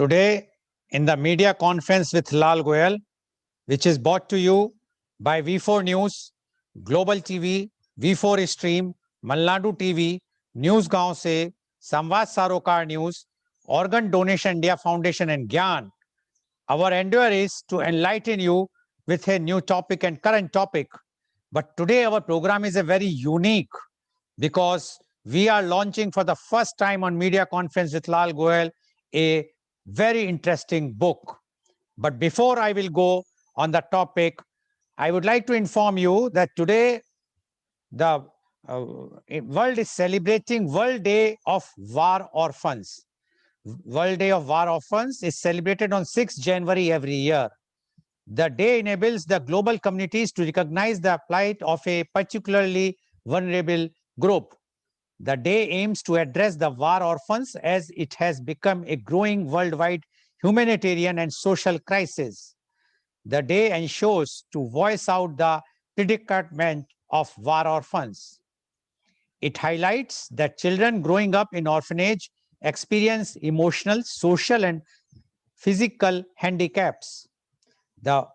Today, in the media conference with Lal Goel, which is brought to you by V4 News, Global TV, V4 Stream, Malnadu TV, News Gaon Se, Samvad Sarokar News, Organ Donation India Foundation and Gyan. Our endeavor is to enlighten you with a new topic and current topic. But today our program is a very unique because we are launching for the first time on media conference with Lal Goel a very interesting book. But before I will go on the topic, I would like to inform you that today the world is celebrating World Day of War Orphans. World Day of War Orphans is celebrated on 6th January every year. The day enables the global communities to recognize the plight of a particularly vulnerable group. The day aims to address the war orphans as it has become a growing worldwide humanitarian and social crisis. The day ensures to voice out the predicament of war orphans. It highlights that children growing up in orphanage experience emotional, social, and physical handicaps. The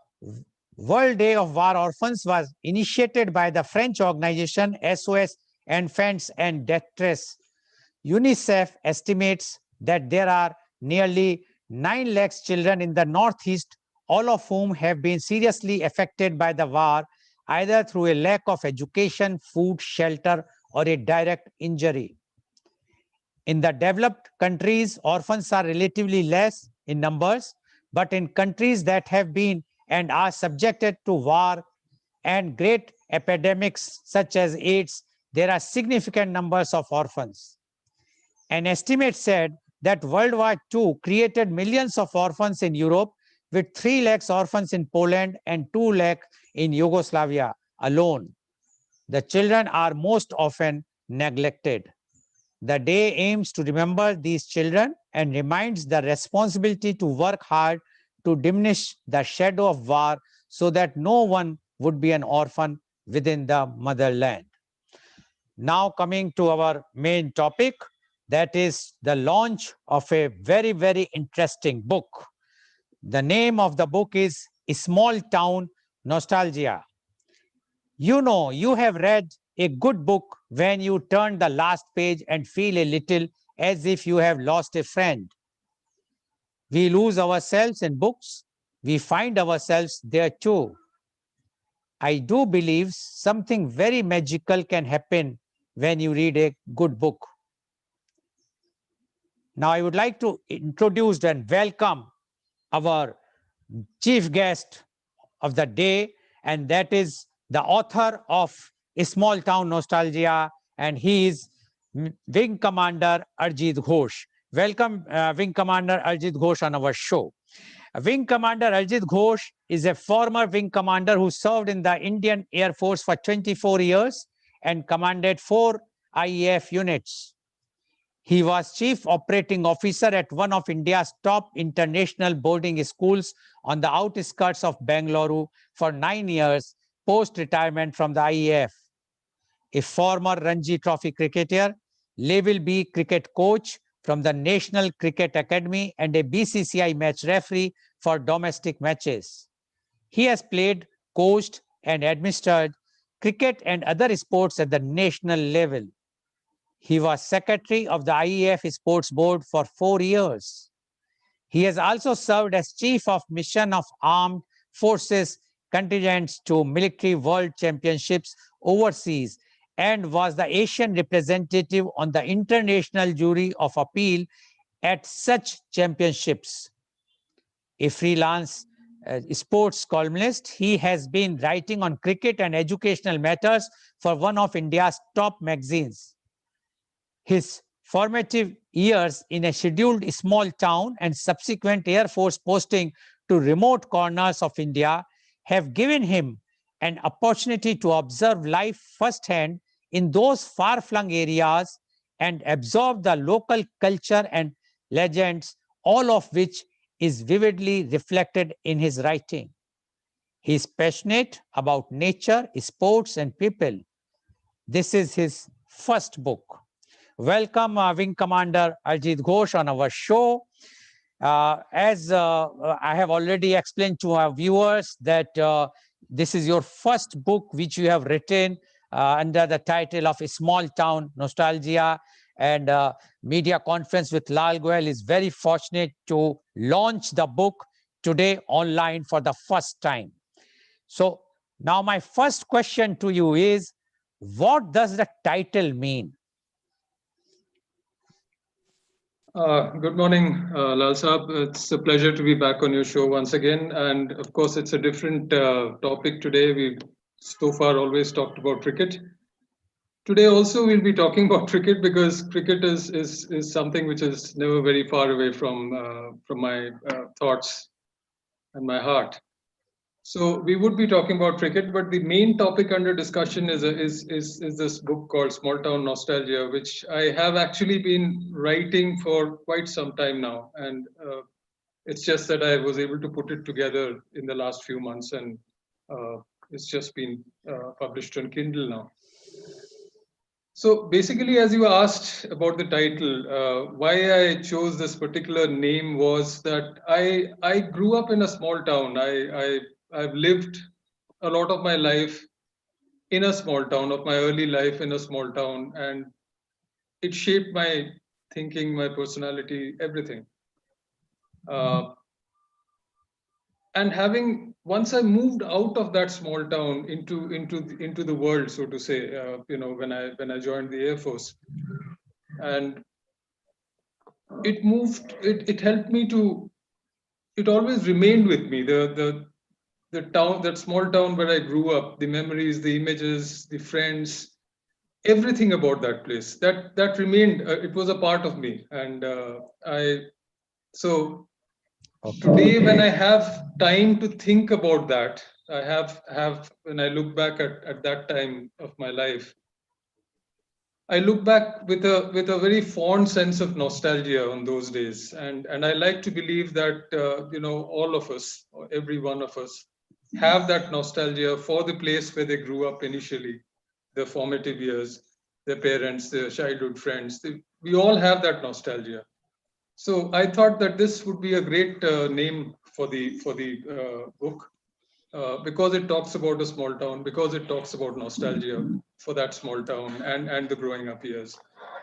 World Day of War Orphans was initiated by the French organization SOS Enfants en Détresse. UNICEF estimates that there are nearly 9 lakhs children in the Northeast, all of whom have been seriously affected by the war, either through a lack of education, food, shelter, or a direct injury. In the developed countries, orphans are relatively less in numbers, but in countries that have been and are subjected to war and great epidemics such as AIDS, there are significant numbers of orphans. An estimate said that World War II created millions of orphans in Europe, with 3 lakhs orphans in Poland and 2 lakh in Yugoslavia alone. The children are most often neglected. The day aims to remember these children and reminds the responsibility to work hard to diminish the shadow of war so that no one would be an orphan within the motherland. Now coming to our main topic, that is the launch of a very, very interesting book. The name of the book is Small Town Nostalgia. You know, you have read a good book when you turn the last page and feel a little as if you have lost a friend. We lose ourselves in books. We find ourselves there too. I do believe something very magical can happen when you read a good book. Now, I would like to introduce and welcome our chief guest of the day, and that is the author of Small Town Nostalgia, and he is Wing Commander Arjit Ghosh. Welcome, Wing Commander Arjit Ghosh on our show. Wing Commander Arjit Ghosh is a former wing commander who served in the Indian Air Force for 24 years and commanded 4 IAF units. He was chief operating officer at one of India's top international boarding schools on the outskirts of Bengaluru for 9 years post-retirement from the IAF. A former Ranji Trophy cricketer, Level B cricket coach from the National Cricket Academy, and a BCCI match referee for domestic matches. He has played, coached, and administered cricket and other sports at the national level. He was secretary of the IAF Sports Board for 4 years. He has also served as chief of mission of armed forces contingents to military world championships overseas and was the Asian representative on the international jury of appeal at such championships. A freelance sports columnist, he has been writing on cricket and educational matters for one of India's top magazines. His formative years in a scheduled small town and subsequent Air Force posting to remote corners of India have given him an opportunity to observe life firsthand in those far-flung areas and absorb the local culture and legends, all of which is vividly reflected in his writing. He is passionate about nature, sports, and people. This is his first book. Welcome, Wing Commander Arjit Ghosh on our show. As I have already explained to our viewers that this is your first book which you have written under the title of A Small Town Nostalgia, and Media Conference with Lal Goel is very fortunate to launch the book today online for the first time. So now my first question to you is, what does the title mean? Good morning, Lal Saab. It's a pleasure to be back on your show once again. And of course, it's a different topic today. We've so far always talked about cricket. Today also we'll be talking about cricket because cricket is something which is never very far away from my thoughts and my heart. So we would be talking about cricket, but the main topic under discussion is this book called Small Town Nostalgia, which I have actually been writing for quite some time now, and it's just that I was able to put it together in the last few months, and it's just been published on Kindle now. So basically, as you asked about the title, why I chose this particular name was that I grew up in a small town. I've lived a lot of my life in a small town, of my early life in a small town, and it shaped my thinking, my personality, everything. Uh, and having once I moved out of that small town into the world, so to say, when I joined the Air Force, and it helped me to, it always remained with me, the town, that small town where I grew up, the memories, the images, the friends, everything about that place, that remained, it was a part of me. And I so today, when I have time to think about that, I have when I look back at that time of my life, I look back with a very fond sense of nostalgia on those days, and I like to believe that all of us, or every one of us, have that nostalgia for the place where they grew up initially, their formative years, their parents, their childhood friends. We all have that nostalgia. So I thought that this would be a great name for the book, because it talks about a small town, because it talks about nostalgia for that small town and the growing up years.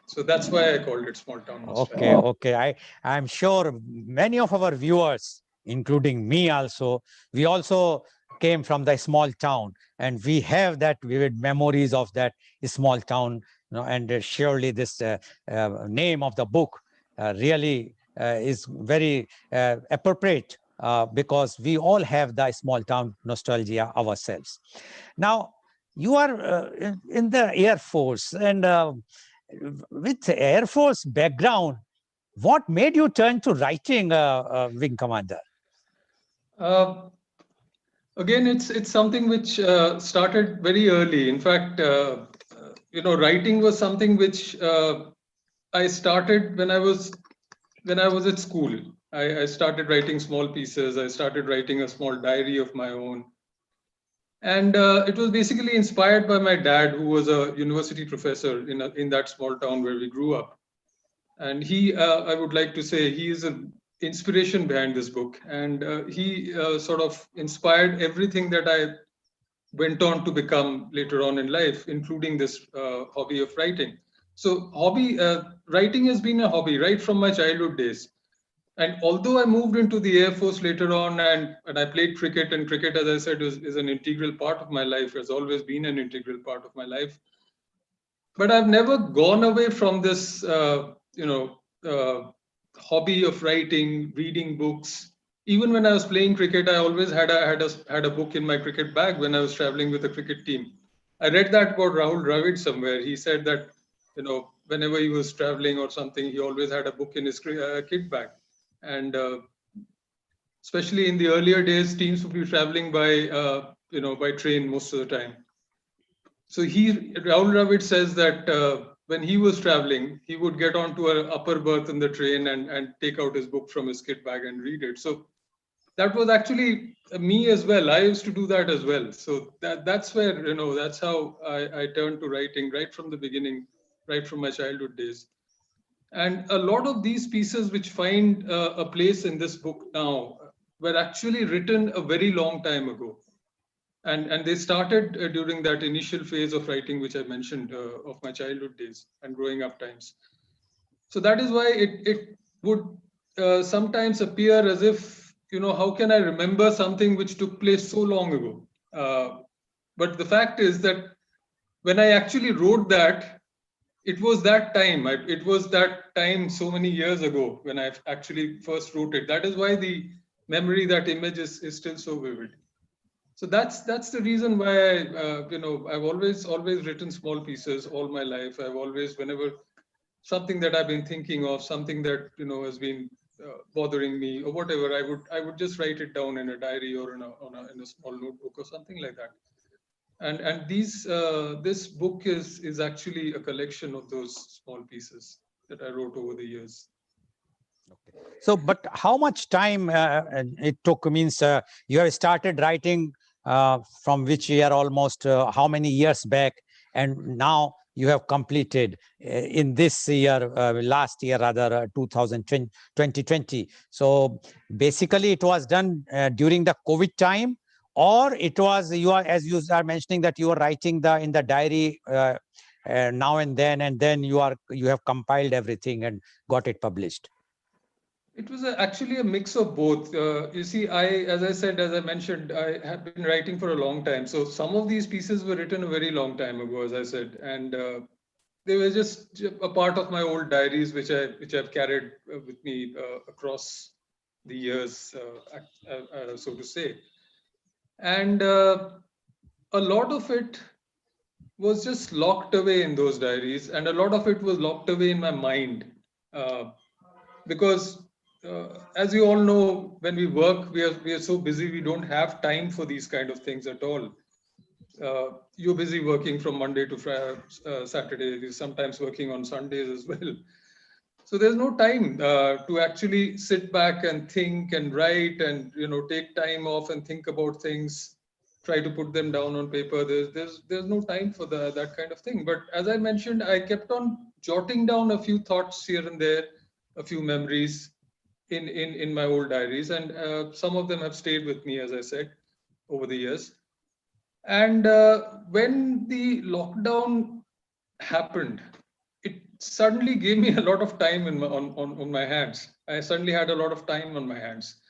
So that's why I called it Small Town Okay, Nostalgia. okay. I'm sure many of our viewers, including me also, we also came from the small town, and we have that vivid memories of that small town. And surely this name of the book really is very appropriate because we all have the small town nostalgia ourselves. Now, you are in the Air Force, and with Air Force background, what made you turn to writing, Wing Commander? Uh, Again, it's something which started very early. In fact, writing was something which I started when I was at school. I started writing small pieces. I started writing a small diary of my own. And it was basically inspired by my dad, who was a university professor in that small town where we grew up. And he, I would like to say, he is an inspiration behind this book. And he sort of inspired everything that I went on to become later on in life, including this hobby of writing. So, writing has been a hobby right from my childhood days. And although I moved into the Air Force later on, and I played cricket, and cricket, as I said, is an integral part of my life, has always been an integral part of my life. But I've never gone away from this, hobby of writing, reading books. Even when I was playing cricket, I always had a book in my cricket bag when I was traveling with a cricket team. I read that about Rahul Dravid somewhere. He said that, whenever he was traveling or something, he always had a book in his kit bag. And especially in the earlier days, teams would be traveling by train most of the time. So Rahul Dravid says that when he was traveling, he would get onto an upper berth in the train and take out his book from his kit bag and read it. So that was actually me as well. I used to do that as well. So that's where, that's how I turned to writing right from the beginning, right from my childhood days. And a lot of these pieces which find a place in this book now were actually written a very long time ago. And they started during that initial phase of writing, which I mentioned, of my childhood days and growing up times. So that is why it would sometimes appear as if, how can I remember something which took place so long ago? But the fact is that when I actually wrote that, it was that time. It was that time so many years ago when I actually first wrote it. That is why the memory, that image is still so vivid. So that's the reason why I've always written small pieces all my life. I've always, whenever something that I've been thinking of, something that has been bothering me or whatever, I would just write it down in a diary or in a small notebook or something like that. And this book is actually a collection of those small pieces that I wrote over the years. So, but how much time it took? Means you have started writing from which year, almost how many years back, and now you have completed in this year, last year rather, 2020. So basically it was done during the COVID time, or it was, you are, as you are mentioning, that you are writing in the diary now and then you have compiled everything and got it published. It was actually a mix of both. You see, as I mentioned, I have been writing for a long time. So some of these pieces were written a very long time ago, as I said, and they were just a part of my old diaries, which I've carried with me across the years, so to say. And a lot of it was just locked away in those diaries, and a lot of it was locked away in my mind. Because as you all know, when we work, we are so busy, we don't have time for these kind of things at all. You're busy working from Monday to Friday, Saturday, sometimes working on Sundays as well. So there's no time to actually sit back and think and write and take time off and think about things, try to put them down on paper. There's no time for that kind of thing. But as I mentioned, I kept on jotting down a few thoughts here and there, a few memories in my old diaries, and some of them have stayed with me, as I said, over the years. And when the lockdown happened, it suddenly gave me a lot of time on my hands. I suddenly had a lot of time on my hands.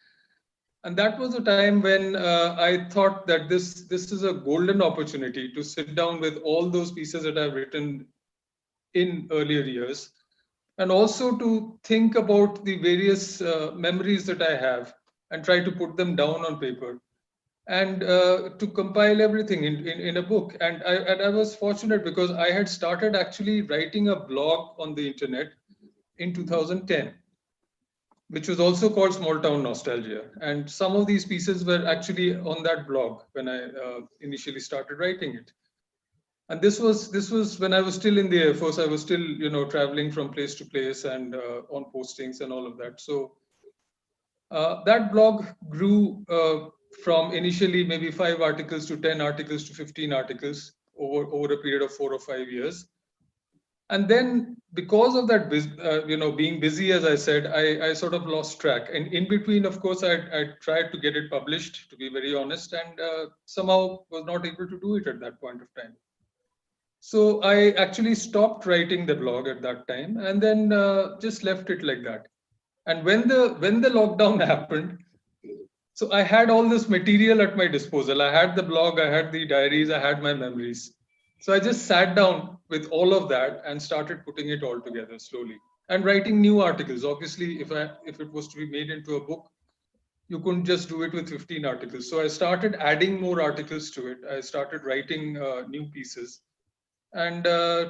And that was a time when I thought that this is a golden opportunity to sit down with all those pieces that I've written in earlier years, and also to think about the various memories that I have and try to put them down on paper, and to compile everything in a book. And I was fortunate because I had started actually writing a blog on the internet in 2010, which was also called Small Town Nostalgia. And some of these pieces were actually on that blog when I initially started writing it. And this was when I was still in the Air Force. I was still traveling from place to place and on postings and all of that. So that blog grew from initially maybe 5 articles to 10 articles to 15 articles over a period of 4 or 5 years. And then because of that, being busy, as I said, I sort of lost track. And in between, of course, I tried to get it published, to be very honest, and somehow was not able to do it at that point of time. So I actually stopped writing the blog at that time, and then just left it like that. And when the lockdown happened, so I had all this material at my disposal. I had the blog, I had the diaries, I had my memories. So I just sat down with all of that and started putting it all together slowly and writing new articles. Obviously, if it was to be made into a book, you couldn't just do it with 15 articles. So I started adding more articles to it. I started writing new pieces. And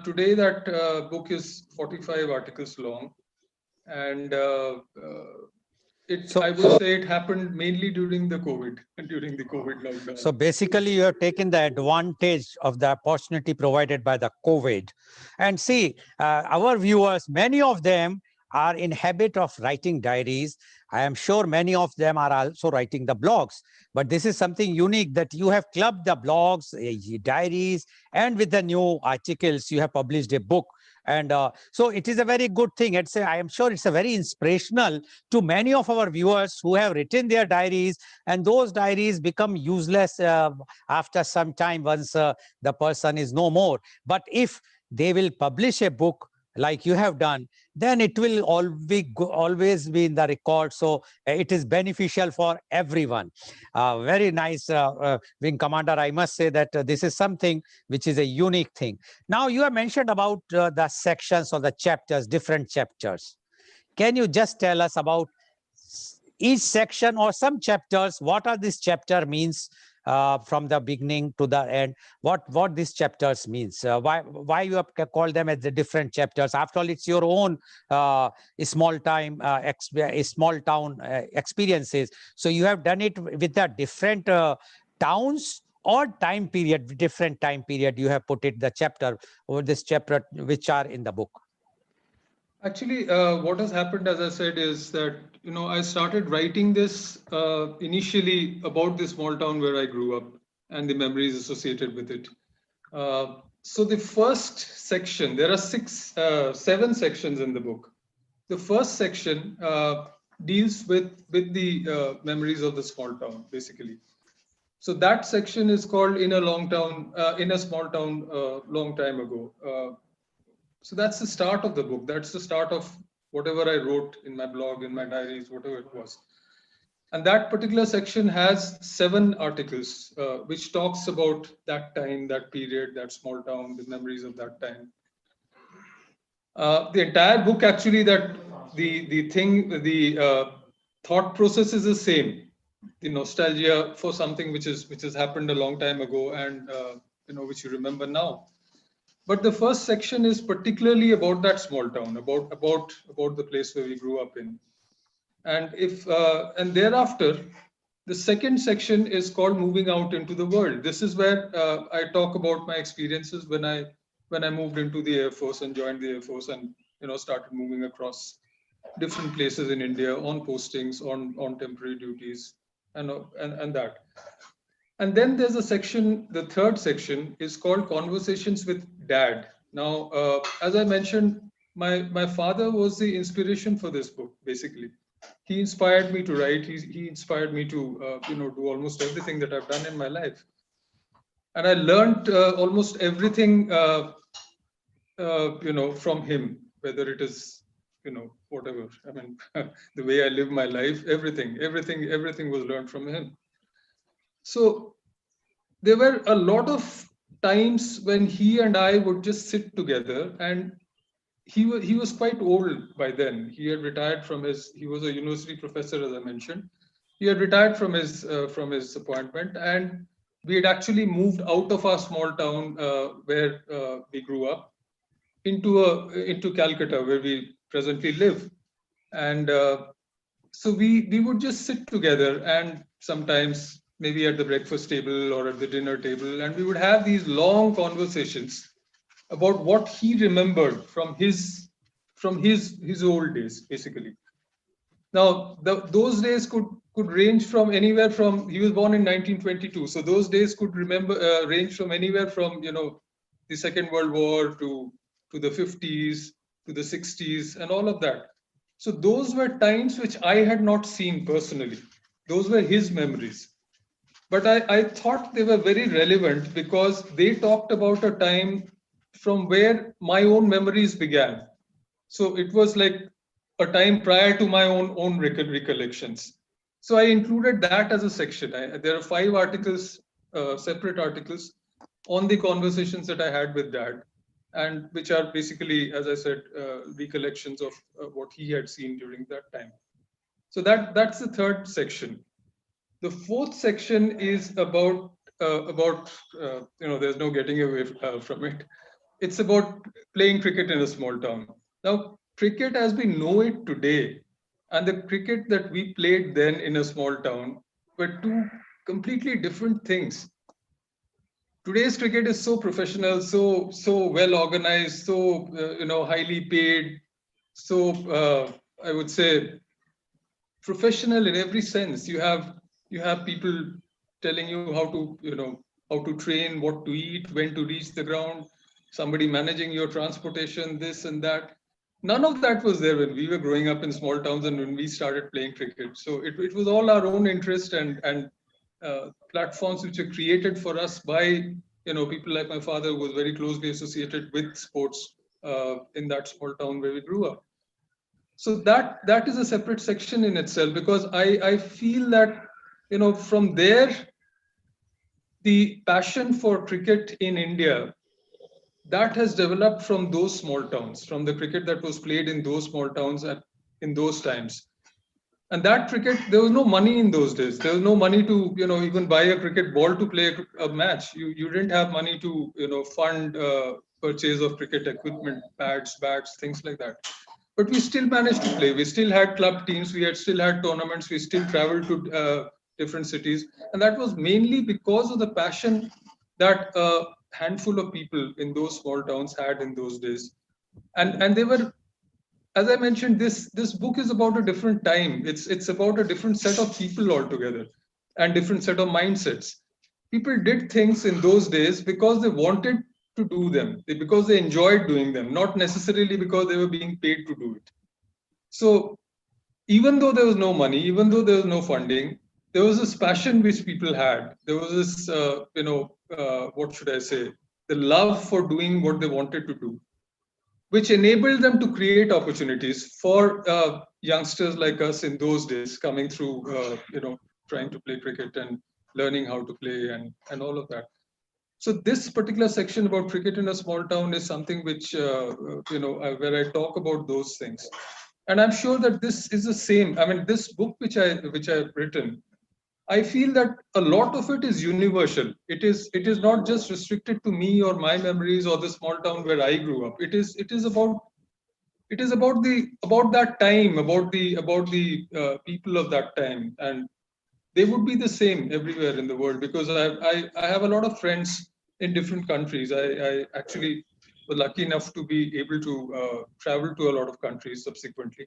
today that book is 45 articles long. And I would say it happened mainly during the COVID lockdown. So basically, you have taken the advantage of the opportunity provided by the COVID. And see, our viewers, many of them are in habit of writing diaries. I am sure many of them are also writing the blogs. But this is something unique that you have clubbed the blogs, diaries, and with the new articles, you have published a book And so it is a very good thing. I am sure it's a very inspirational to many of our viewers who have written their diaries, and those diaries become useless after some time once the person is no more. But if they will publish a book like you have done, then it will always be in the record. So it is beneficial for everyone. Very nice, Wing Commander. I must say that this is something which is a unique thing. Now, you have mentioned about the sections or the chapters, different chapters. Can you just tell us about each section or some chapters? What are these chapter means from the beginning to the end? What these chapters means? Why you have called them as the different chapters? After all, it's your own small town experiences. So you have done it with the different towns or time period, different time period. You have put it the chapter or this chapter which are in the book. Actually, what has happened, as I said, is that I started writing this initially about the small town where I grew up and the memories associated with it. So the first section, there are seven sections in the book. The first section deals with the memories of the small town, basically. So that section is called in a small town, long time ago. So that's the start of the book. That's the start of whatever I wrote in my blog, in my diaries, whatever it was. And that particular section has 7 articles, which talks about that time, that period, that small town, the memories of that time. The entire book, actually, that the thought process is the same. The nostalgia for something which has happened a long time ago, and which you remember now. But the first section is particularly about that small town, about the place where we grew up in. And thereafter, the second section is called moving out into the world. This is where I talk about my experiences when I moved into the Air Force and joined the Air Force, and started moving across different places in India on postings, on temporary duties, and that. And then there's a section, the third section is called Conversations with Dad. Now, as I mentioned, my father was the inspiration for this book, basically. He inspired me to write. He inspired me to, do almost everything that I've done in my life. And I learned almost everything, from him, whether it is, whatever. I mean, the way I live my life, everything was learned from him. So there were a lot of times when he and I would just sit together, and he was quite old by then. He had retired he was a university professor, as I mentioned. He had retired from his appointment, and we had actually moved out of our small town where we grew up into Calcutta, where we presently live. And so we would just sit together, and sometimes maybe at the breakfast table or at the dinner table, and we would have these long conversations about what he remembered from his old days, basically. Now, those days could range from anywhere from, he was born in 1922, so those days could range from anywhere from the Second World War to the 50s, to the 60s, and all of that. So those were times which I had not seen personally. Those were his memories. But I thought they were very relevant because they talked about a time from where my own memories began. So it was like a time prior to my own recollections. So I included that as a section. There are 5 articles, separate articles, on the conversations that I had with Dad, and which are basically, as I said, recollections of what he had seen during that time. So that's the third section. The fourth section is about there's no getting away from it. It's about playing cricket in a small town. Now, cricket as we know it today, and the cricket that we played then in a small town, were 2 completely different things. Today's cricket is so professional, so well organized, so highly paid, so I would say professional in every sense. You have people telling you how to train, what to eat, when to reach the ground. somebody managing your transportation, this and that. None of that was there when we were growing up in small towns and when we started playing cricket. So it was all our own interest and platforms which were created for us by people like my father, who was very closely associated with sports in that small town where we grew up. So that is a separate section in itself, because I feel that from there the passion for cricket in India, that has developed from those small towns, from the cricket that was played in those small towns in those times. And that cricket, there was no money in those days. There was no money to even buy a cricket ball to play a match. You didn't have money to fund purchase of cricket equipment, pads, bats, things like that. But we still managed to play. We still had club teams. We had still had tournaments. We still traveled to different cities, and that was mainly because of the passion that a handful of people in those small towns had in those days. And they were, as I mentioned, this book is about a different time. It's about a different set of people altogether, and different set of mindsets. People did things in those days because they wanted to do them, because they enjoyed doing them, not necessarily because they were being paid to do it. So even though there was no money, even though there was no funding, there was this passion which people had. There was this, what should I say, the love for doing what they wanted to do, which enabled them to create opportunities for youngsters like us in those days, coming through, trying to play cricket and learning how to play and all of that. So this particular section about cricket in a small town is something which, where I talk about those things. And I'm sure that this is the same. I mean, this book which I've written, I feel that a lot of it is universal. It is not just restricted to me or my memories or the small town where I grew up. It is about that time, about the people of that time, and they would be the same everywhere in the world, because I have a lot of friends in different countries. I actually was lucky enough to be able to travel to a lot of countries subsequently.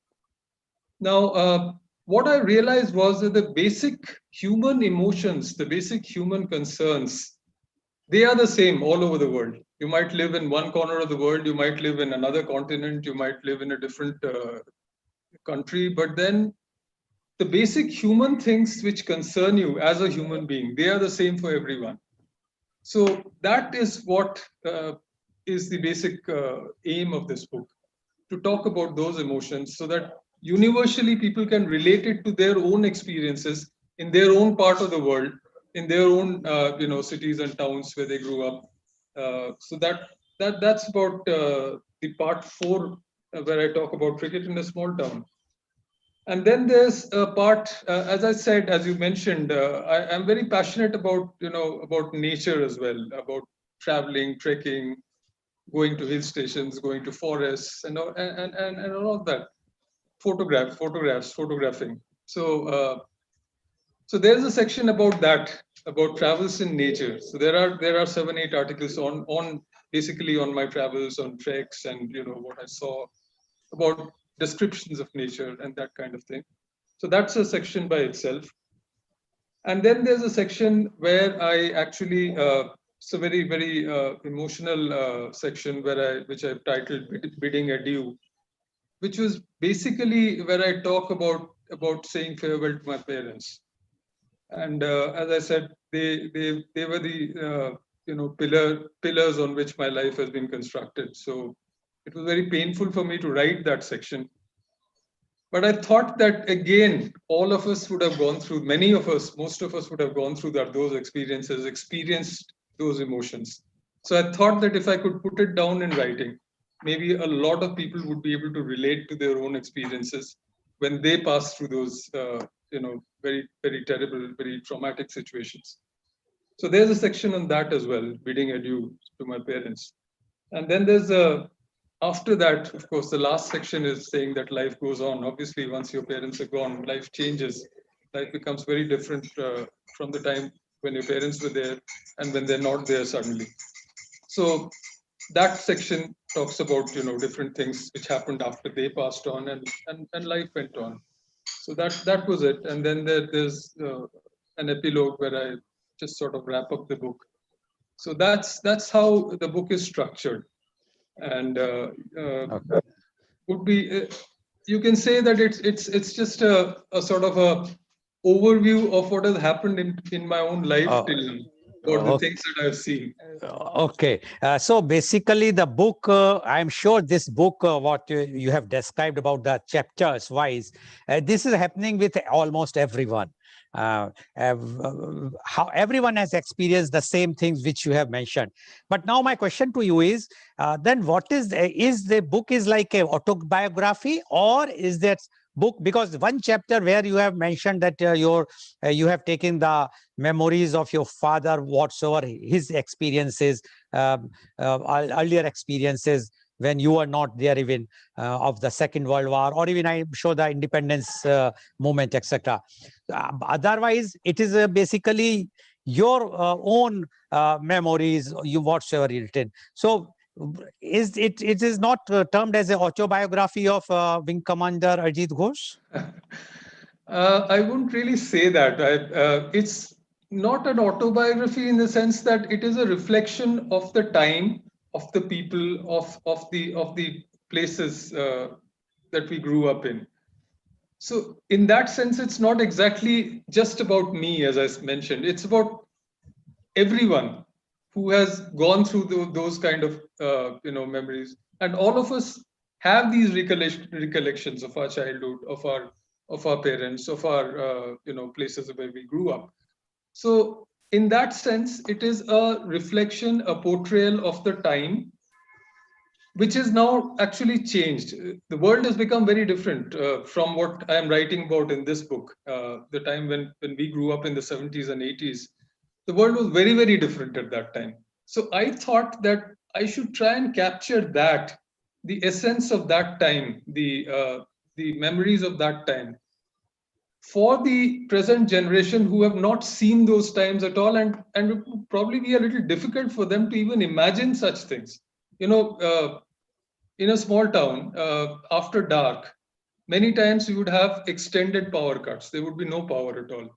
Now, what I realized was that the basic human emotions, the basic human concerns, they are the same all over the world. You might live in one corner of the world, you might live in another continent, you might live in a different country, but then the basic human things which concern you as a human being, they are the same for everyone. So that is what is the basic aim of this book, to talk about those emotions so that universally people can relate it to their own experiences in their own part of the world, in their own cities and towns where they grew up. So that's about the part 4, where I talk about cricket in a small town. And then there's a part, as I said, as you mentioned, I'm very passionate about nature as well, about traveling, trekking, going to hill stations, going to forests, and all of that. Photographing. So there's a section about that, about travels in nature. So there are 7-8 articles on basically on my travels, on treks, and what I saw, about descriptions of nature and that kind of thing. So that's a section by itself. And then there's a section where I actually, it's a very, very emotional section which I've titled Bidding Adieu, which was basically where I talk about saying farewell to my parents. And as I said, they were the pillars on which my life has been constructed. So it was very painful for me to write that section. But I thought that again, all of us would have gone through, many of us, most of us would have gone through those experiences, experienced those emotions. So I thought that if I could put it down in writing, maybe a lot of people would be able to relate to their own experiences when they pass through those, very, very terrible, very traumatic situations. So there's a section on that as well, bidding adieu to my parents. And then there's after that, of course, the last section is saying that life goes on. Obviously, once your parents are gone, life changes. Life becomes very different from the time when your parents were there and when they're not there suddenly. So that section talks about different things which happened after they passed on, and life went on. So that was it. And then there's an epilogue where I just sort of wrap up the book. So that's how the book is structured. and Okay. would be you can say that it's just a sort of a overview of what has happened in my own life Oh, till now, about the okay. things that I've seen. Okay. So basically, the book, I'm sure this book, what you have described about the chapters wise, this is happening with almost everyone. Uh, how everyone has experienced the same things which you have mentioned. But now my question to you is what is the book is like a autobiography, or is that book, because one chapter where you have mentioned that you have taken the memories of your father, whatsoever his experiences, earlier experiences when you were not there, even of the Second World War, or even I'm sure the independence movement, etc. Otherwise, it is basically your own memories, you whatsoever written. So, is it is not termed as an autobiography of Wing Commander Ajit Ghosh? I wouldn't really say that. It's not an autobiography in the sense that it is a reflection of the time, of the people, of the places that we grew up in. So, in that sense, it's not exactly just about me, as I mentioned. It's about everyone who has gone through those kind of memories, and all of us have these recollections of our childhood, of our parents, of our places where we grew up. So in that sense, it is a reflection, a portrayal of the time, which is now actually changed. The world has become very different from what I am writing about in this book. The time when we grew up in the 70s and 80s, the world was very, very different at that time. So I thought that I should try and capture that, the essence of that time, the memories of that time, for the present generation who have not seen those times at all, and it would probably be a little difficult for them to even imagine such things. You know, in a small town, after dark, many times we would have extended power cuts. There would be no power at all.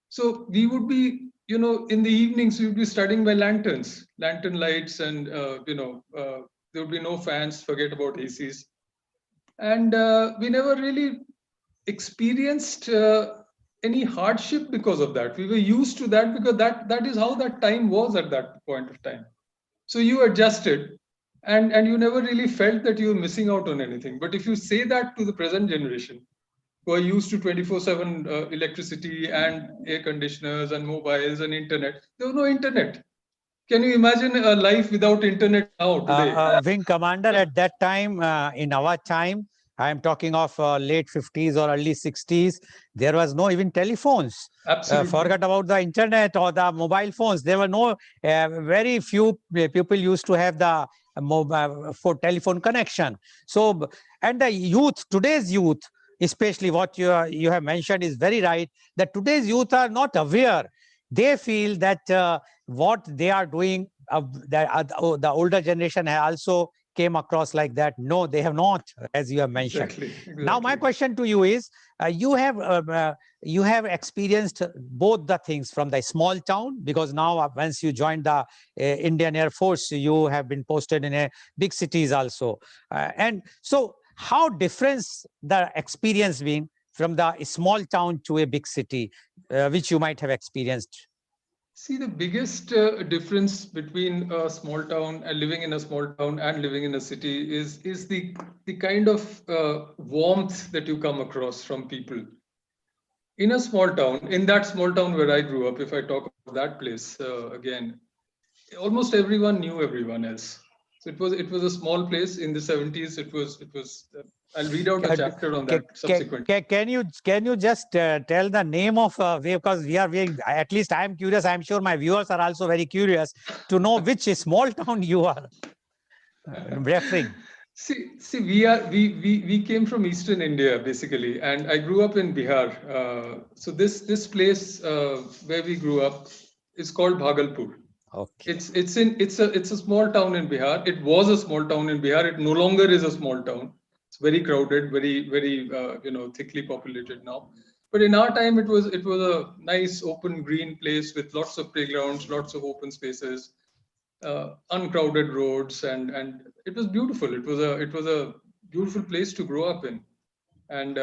So we would be, in the evenings, we would be studying by lanterns, lantern lights, and, there would be no fans, forget about ACs. And we never really experienced any hardship because of that. We were used to that because that is how that time was at that point of time. So you adjusted, and you never really felt that you were missing out on anything. But if you say that to the present generation, who are used to 24/7 electricity and air conditioners and mobiles and internet, there was no internet. Can you imagine a life without internet now today? Wing commander at that time, in our time, I am talking of late 50s or early 60s, there was no even telephones. Absolutely. Forget about the internet or the mobile phones. There were no, very few people used to have the mobile for telephone connection. So, and the youth, today's youth, especially what you have mentioned is very right, that today's youth are not aware. They feel that what they are doing, the older generation also came across like that. No, they have not, as you have mentioned. Exactly. Now, my Exactly. question to you is, you have experienced both the things from the small town, because now once you joined the Indian Air Force, you have been posted in a big cities also. And so, how different the experience been from the small town to a big city, which you might have experienced? See, the biggest difference between a small town and living in a small town and living in a city is the kind of warmth that you come across from people. In a small town, in that small town where I grew up, if I talk about that place again, almost everyone knew everyone else. So it was a small place in the 70s. It was. I'll read out a Ca- chapter on that subsequently. can you just tell the name of because we at least I am curious. I'm sure my viewers are also very curious to know which small town you are referring. See, we came from Eastern India basically, and I grew up in Bihar. So this place where we grew up is called Bhagalpur. Okay. It's a small town in Bihar. It was a small town in Bihar. It no longer is a small town. It's very crowded, very thickly populated now. But in our time, it was a nice open green place with lots of playgrounds, lots of open spaces. uncrowded roads, and it was beautiful. It was a beautiful place to grow up in, and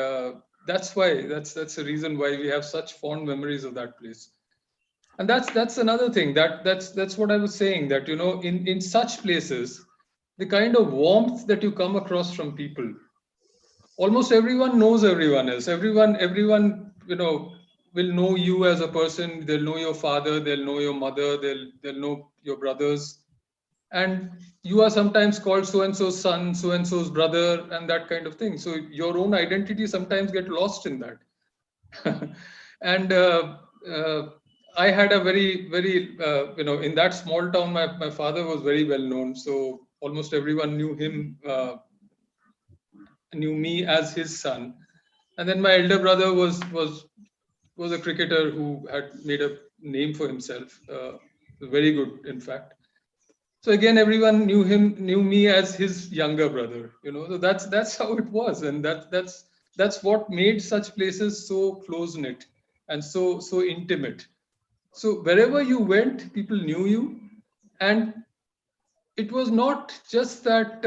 that's the reason why we have such fond memories of that place. And that's another thing, that's what I was saying, that in such places, the kind of warmth that you come across from people, almost everyone knows everyone else. Everyone will know you as a person. They'll know your father, they'll know your mother, they'll know your brothers, and you are sometimes called so and so's son, so and so's brother, and that kind of thing. So your own identity sometimes get lost in that. And uh, I had a very in that small town, my father was very well known, so almost everyone knew him, knew me as his son. And then my elder brother was a cricketer who had made a name for himself, very good, in fact. So again, everyone knew me as his younger brother. So that's how it was, and that's what made such places so close knit and so intimate. So wherever you went, people knew you, and it was not just that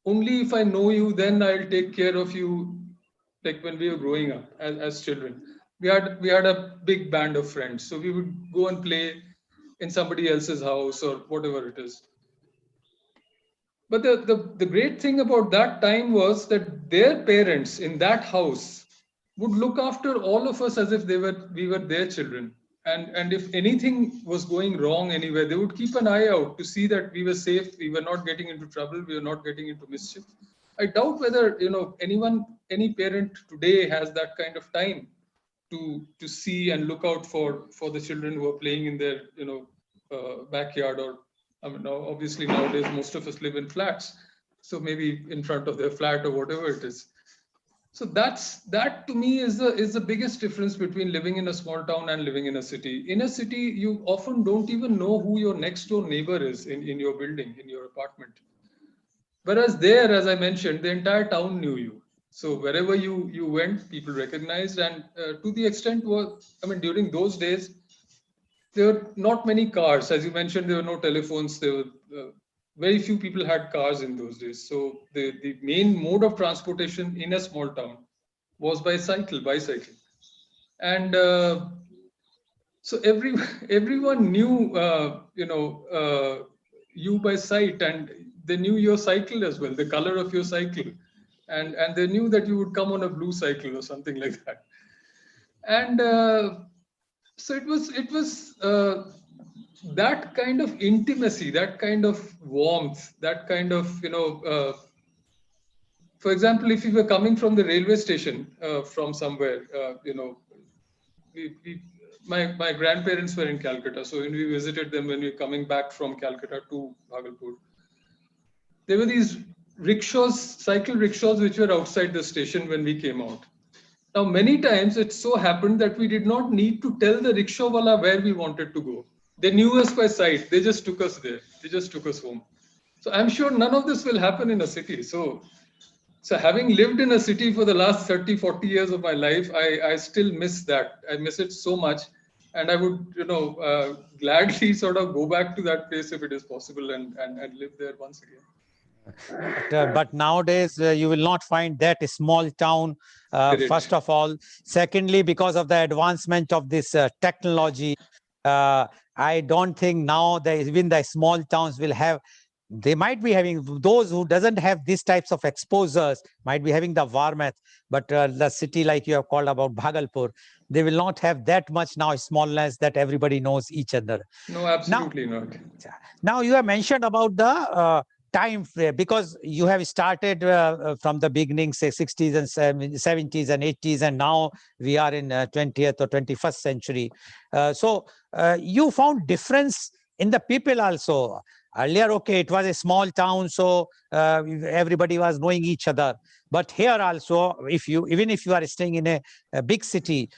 only if I know you, then I'll take care of you. Like when we were growing up as children, we had a big band of friends, so we would go and play in somebody else's house or whatever it is. But the great thing about that time was that their parents in that house would look after all of us as if we were their children. And if anything was going wrong anywhere, they would keep an eye out to see that we were safe, we were not getting into trouble, we were not getting into mischief. I doubt whether any parent today has that kind of time to see and look out for the children who are playing in their backyard. Or I mean, now obviously nowadays most of us live in flats, so maybe in front of their flat or whatever it is. So that to me is the biggest difference between living in a small town and living in a city. In a city, you often don't even know who your next door neighbor is in your building, in your apartment. Whereas there, as I mentioned, the entire town knew you. So wherever you went, people recognized, and to the extent was, I mean, during those days, there were not many cars. As you mentioned, there were no telephones. There were very few people had cars in those days. So the main mode of transportation in a small town was by bicycle, and so everyone knew you by sight, and they knew your cycle as well, the color of your cycle, and they knew that you would come on a blue cycle or something like that. And so it was that kind of intimacy, that kind of warmth, that kind of for example, if you were coming from the railway station from somewhere, we my grandparents were in Calcutta, so when we visited them when we were coming back from Calcutta to Bhagalpur, there were these rickshaws, cycle rickshaws, which were outside the station when we came out. Now, many times it so happened that we did not need to tell the rickshawala where we wanted to go. They knew us by sight. They just took us there. They just took us home. So I'm sure none of this will happen in a city. So having lived in a city for the last 30, 40 years of my life, I still miss that. I miss it so much. And I would, gladly sort of go back to that place if it is possible, and live there once again. But nowadays, you will not find that small town, Correct. first of all. Secondly, because of the advancement of this technology, I don't think now that even the small towns will have, they might be having, those who doesn't have these types of exposures might be having the warmth, but the city like you have called about Bhagalpur, they will not have that much now smallness that everybody knows each other. No, absolutely not. Now you have mentioned about the time frame, because you have started from the beginning, say 60s and 70s and 80s, and now we are in 20th or 21st century. So you found difference in the people also. Earlier, okay, it was a small town, so everybody was knowing each other. But here also, even if you are staying in a big city,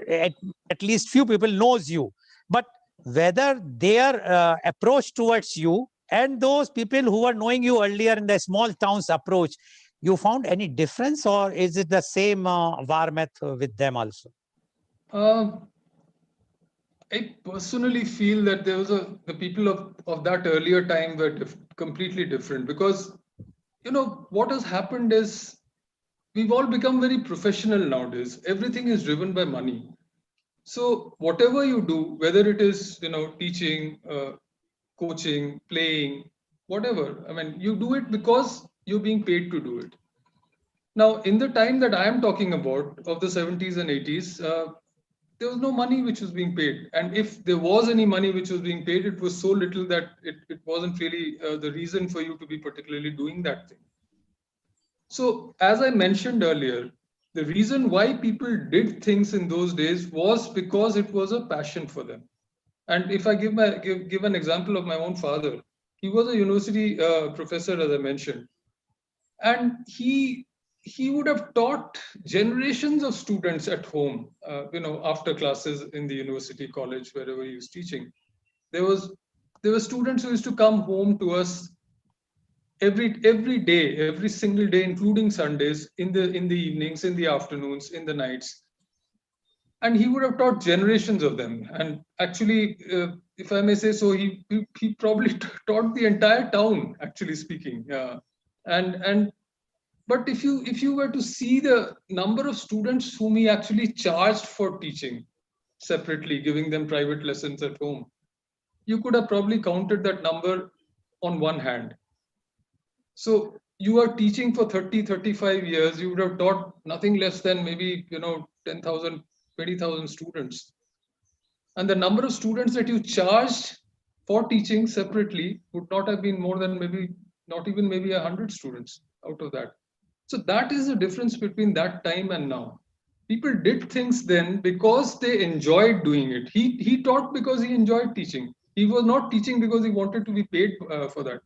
at least few people knows you. But whether their approach towards you and those people who were knowing you earlier in the small towns approach, you found any difference, or is it the same warmth with them also? Uh, I personally feel that the people of that earlier time were completely different, because what has happened is we've all become very professional nowadays. Everything is driven by money. So whatever you do, whether it is teaching, coaching, playing, whatever, I mean, you do it because you're being paid to do it. Now, in the time that I am talking about, of the 70s and 80s, there was no money which was being paid. And if there was any money which was being paid, it was so little that it wasn't really the reason for you to be particularly doing that thing. So, as I mentioned earlier, the reason why people did things in those days was because it was a passion for them. And if I give an example of my own father, he was a university professor, as I mentioned, and he would have taught generations of students at home, after classes in the university, college, wherever he was teaching. There was there were students who used to come home to us every day, every single day, including Sundays, in the evenings, in the afternoons, in the nights, and he would have taught generations of them. And actually, if I may say so, he probably taught the entire town, actually speaking. And but if you were to see the number of students whom he actually charged for teaching separately, giving them private lessons at home, you could have probably counted that number on one hand. So you are teaching for 30-35 years, you would have taught nothing less than maybe 10,000, 20,000 students. And the number of students that you charged for teaching separately would not have been more than maybe, not even maybe 100 students out of that. So that is the difference between that time and now. People did things then because they enjoyed doing it. He taught because he enjoyed teaching. He was not teaching because he wanted to be paid for that.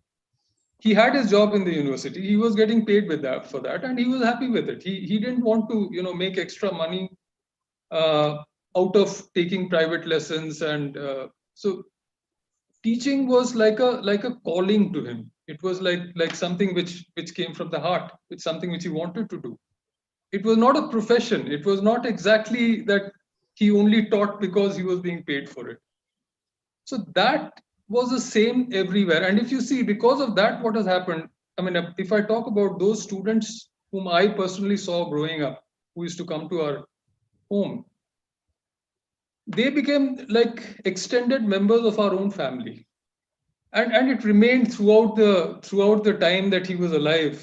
He had his job in the university. He was getting paid with that for that, and he was happy with it. He didn't want to make extra money uh, out of taking private lessons, and so teaching was like a calling to him. It was like something which came from the heart. It's something which he wanted to do. It was not a profession. It was not exactly that he only taught because he was being paid for it. So that was the same everywhere. And if you see, because of that, what has happened, I mean, if I talk about those students whom I personally saw growing up, who used to come to our home, they became like extended members of our own family. And it remained throughout the time that he was alive.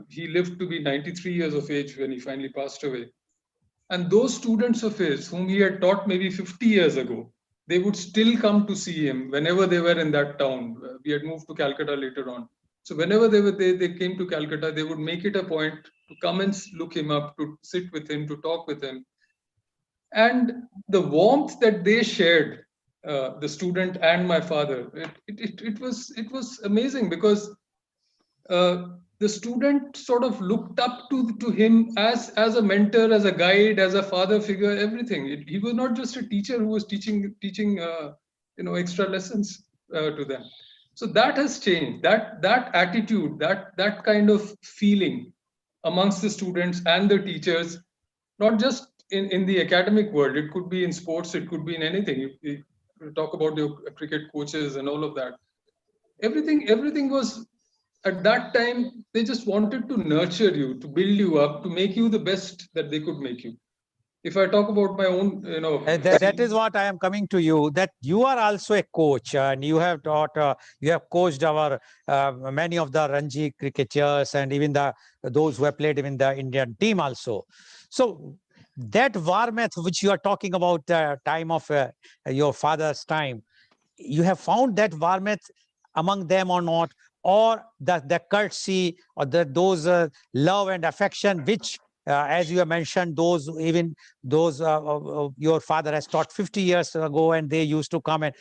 He lived to be 93 years of age when he finally passed away. And those students of his, whom he had taught maybe 50 years ago, they would still come to see him whenever they were in that town. We had moved to Calcutta later on. So whenever they came to Calcutta, they would make it a point to come and look him up, to sit with him, to talk with him. And the warmth that they shared, the student and my father, it was amazing, because uh, the student sort of looked up to him as a mentor, as a guide, as a father figure, everything. He was not just a teacher who was teaching extra lessons to them. So that has changed. That attitude, that kind of feeling amongst the students and the teachers, not just in the academic world. It could be in sports, it could be in anything. You talk about your cricket coaches and all of that. Everything was, at that time, they just wanted to nurture you, to build you up, to make you the best that they could make you. If I talk about my own, That is what I am coming to you, that you are also a coach and you have taught, you have coached our many of the Ranji cricketers and even those who have played in the Indian team also. So that warmth which you are talking about, time of your father's time, you have found that warmth among them or not, or the courtesy or those love and affection which, as you have mentioned, those even those your father has taught 50 years ago and they used to come, and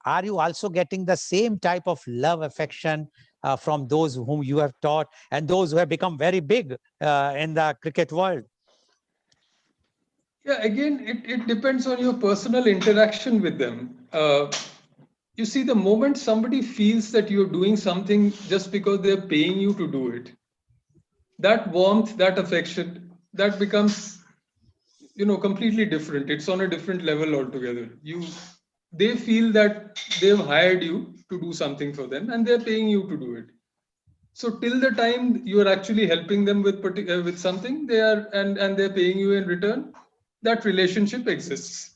are you also getting the same type of love affection from those whom you have taught and those who have become very big in the cricket world? yeah, again, it depends on your personal interaction with them. You see, the moment somebody feels that you're doing something just because they're paying you to do it, that warmth, that affection, that becomes completely different. It's on a different level altogether. They feel that they've hired you to do something for them and they're paying you to do it. So till the time you are actually helping them with something, they are and they're paying you in return, that relationship exists.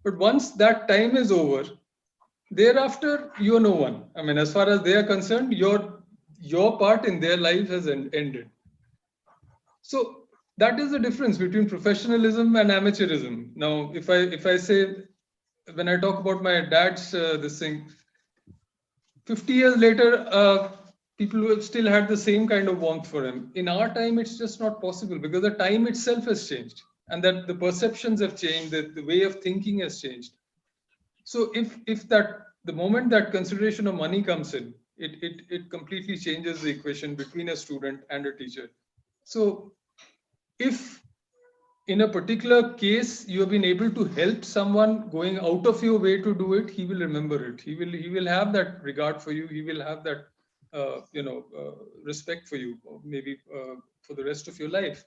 But once that time is over, thereafter you're no one. I mean, as far as they are concerned, your part in their life has ended. So that is the difference between professionalism and amateurism. Now, if I say, when I talk about my dad's this thing, 50 years later, people who have still had the same kind of warmth for him. In our time, it's just not possible because the time itself has changed, and that the perceptions have changed, that the way of thinking has changed. So if that the moment that consideration of money comes in, it completely changes the equation between a student and a teacher. So if in a particular case you have been able to help someone going out of your way to do it, he will remember it. He will have that regard for you. He will have that respect for you, or maybe for the rest of your life.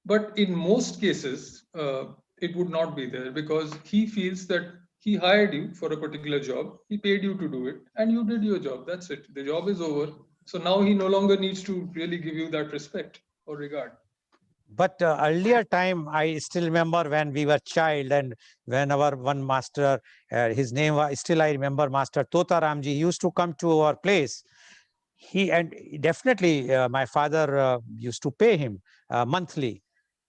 But in most cases, it would not be there because he feels that he hired you for a particular job, he paid you to do it, and you did your job. That's it. The job is over. So now he no longer needs to really give you that respect or regard. But earlier time, I still remember when we were child and when our one master, his name was, still I remember, Master Tota Ramji, he used to come to our place. He and definitely my father used to pay him monthly.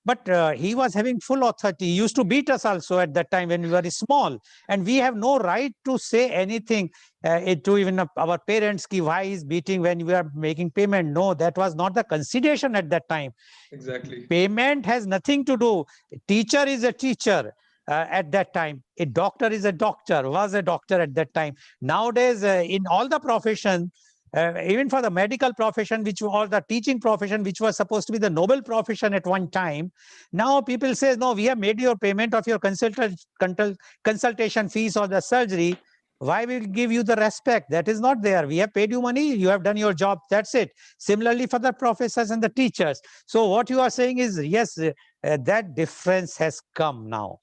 But he was having full authority. He used to beat us also at that time when we were small. And we have no right to say anything to even our parents, ki why is beating when we are making payment. No, that was not the consideration at that time. Exactly. Payment has nothing to do. Teacher is a teacher. At that time, a doctor is a doctor, was a doctor at that time. Nowadays, in all the profession, even for the medical profession, which or the teaching profession, which was supposed to be the noble profession at one time, now people say, no, we have made your payment of your consultation fees or the surgery. Why will give you the respect? That is not there. We have paid you money, you have done your job, that's it. Similarly for the professors and the teachers. So what you are saying is, yes, that difference has come now.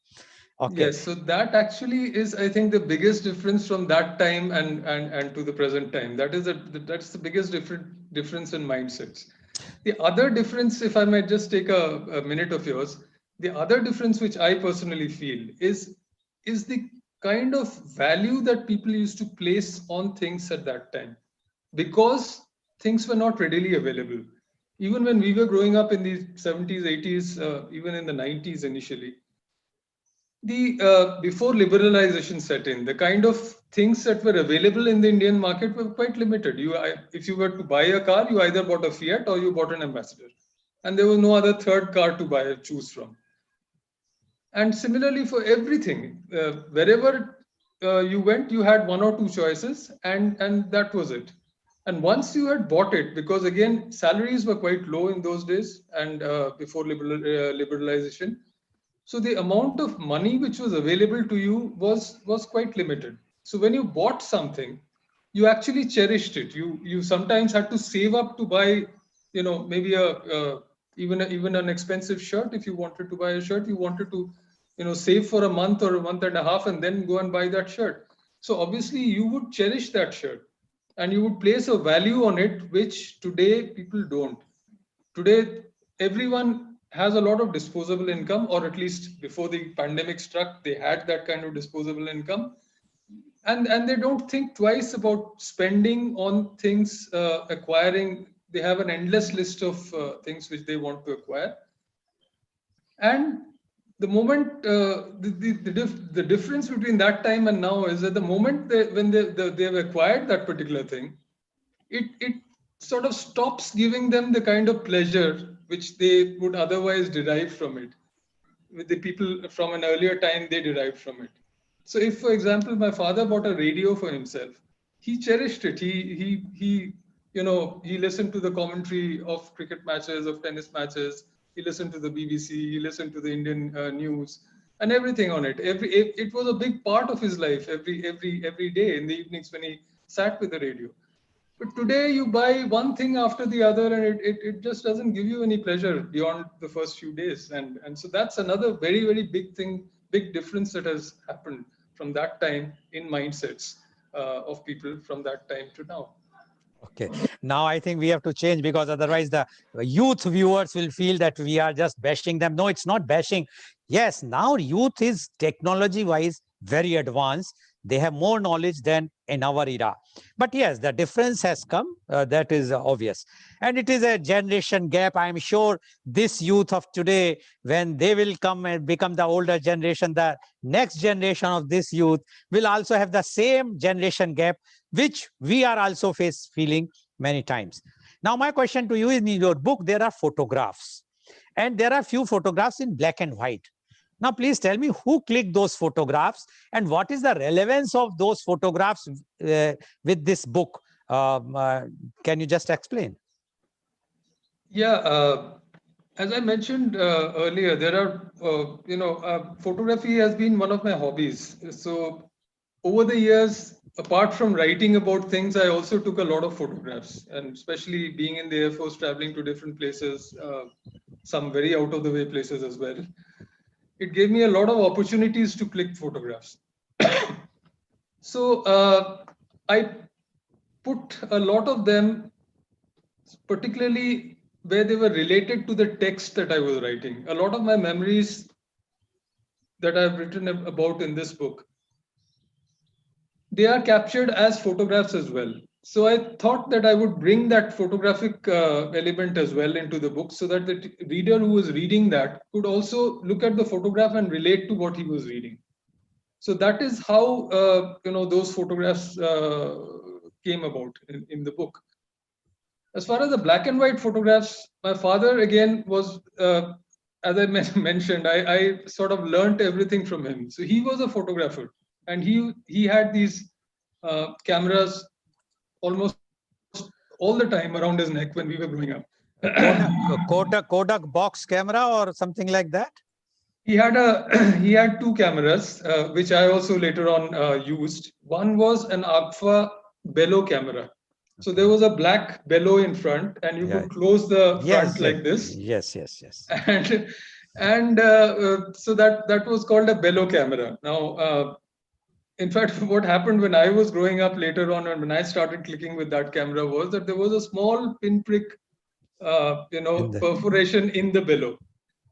Okay. Yes, so that actually is, I think, the biggest difference from that time and to the present time. That's the biggest difference in mindsets. The other difference, if I might just take a minute of yours, the other difference which I personally feel is the kind of value that people used to place on things at that time, because things were not readily available. Even when we were growing up in the 70s, 80s, even in the 90s initially, the before liberalization set in, the kind of things that were available in the Indian market were quite limited. If you were to buy a car, you either bought a Fiat or you bought an Ambassador, and there was no other third car to buy or choose from. And similarly for everything, wherever you went, you had one or two choices, and that was it. And once you had bought it, because again salaries were quite low in those days and before liberalization, so the amount of money which was available to you was quite limited. So when you bought something, you actually cherished it. You sometimes had to save up to buy, maybe even an expensive shirt. If you wanted to buy a shirt, you wanted to, save for a month or a month and a half and then go and buy that shirt. So obviously you would cherish that shirt and you would place a value on it, which today people don't. Today everyone has a lot of disposable income, or at least before the pandemic struck, they had that kind of disposable income, and they don't think twice about spending on things, acquiring. They have an endless list of things which they want to acquire, and the moment the difference between that time and now is that the moment they've acquired that particular thing, it sort of stops giving them the kind of pleasure which they would otherwise derive from it. With the people from an earlier time, they derived from it. So if, for example, my father bought a radio for himself, he cherished it. He listened to the commentary of cricket matches, of tennis matches. He listened to the BBC. He listened to the Indian news and everything on it. It was a big part of his life. Every day in the evenings when he sat with the radio. But today you buy one thing after the other, and it just doesn't give you any pleasure beyond the first few days. And so that's another very, very big thing, big difference that has happened from that time in mindsets of people from that time to now. Okay. Now I think we have to change, because otherwise the youth viewers will feel that we are just bashing them. No, it's not bashing. Yes, now youth is technology wise very advanced. They have more knowledge than in our era. But yes, the difference has come. That is obvious. And it is a generation gap. I'm sure this youth of today, when they will come and become the older generation, the next generation of this youth will also have the same generation gap, which we are also feeling many times. Now, my question to you is, in your book, there are photographs, and there are few photographs in black and white. Now, please tell me who clicked those photographs and what is the relevance of those photographs with this book? Can you just explain? Yeah, as I mentioned earlier, there are, photography has been one of my hobbies. So over the years, apart from writing about things, I also took a lot of photographs, and especially being in the Air Force, traveling to different places, some very out of the way places as well. It gave me a lot of opportunities to click photographs. So I put a lot of them, particularly where they were related to the text that I was writing. A lot of my memories that I've written about in this book, they are captured as photographs as well. So I thought that I would bring that photographic element as well into the book, so that the reader who was reading that could also look at the photograph and relate to what he was reading. So that is how those photographs came about in the book. As far as the black and white photographs, my father again was, as I mentioned, I sort of learned everything from him. So he was a photographer, and he had these cameras almost all the time around his neck when we were growing up. Kodak box camera or something like that? He had two cameras, which I also later on used. One was an Agfa bellow camera. So there was a black bellow in front, and you could close the front like this. Yes. And so that was called a bellow camera. Now, in fact, what happened when I was growing up later on, and when I started clicking with that camera, was that there was a small pinprick, perforation in the bellow.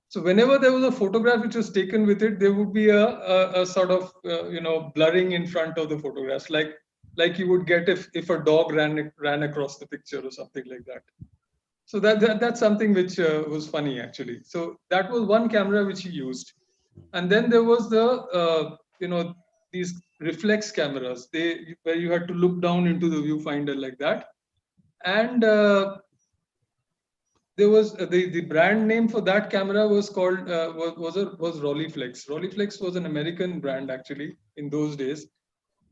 So whenever there was a photograph which was taken with it, there would be a sort of blurring in front of the photographs, like you would get if a dog ran across the picture or something like that. So that's something which was funny actually. So that was one camera which he used, and then there was the these reflex cameras, where you had to look down into the viewfinder like that, and there was the brand name for that camera was called was Rolleiflex. Rolleiflex was an American brand actually in those days,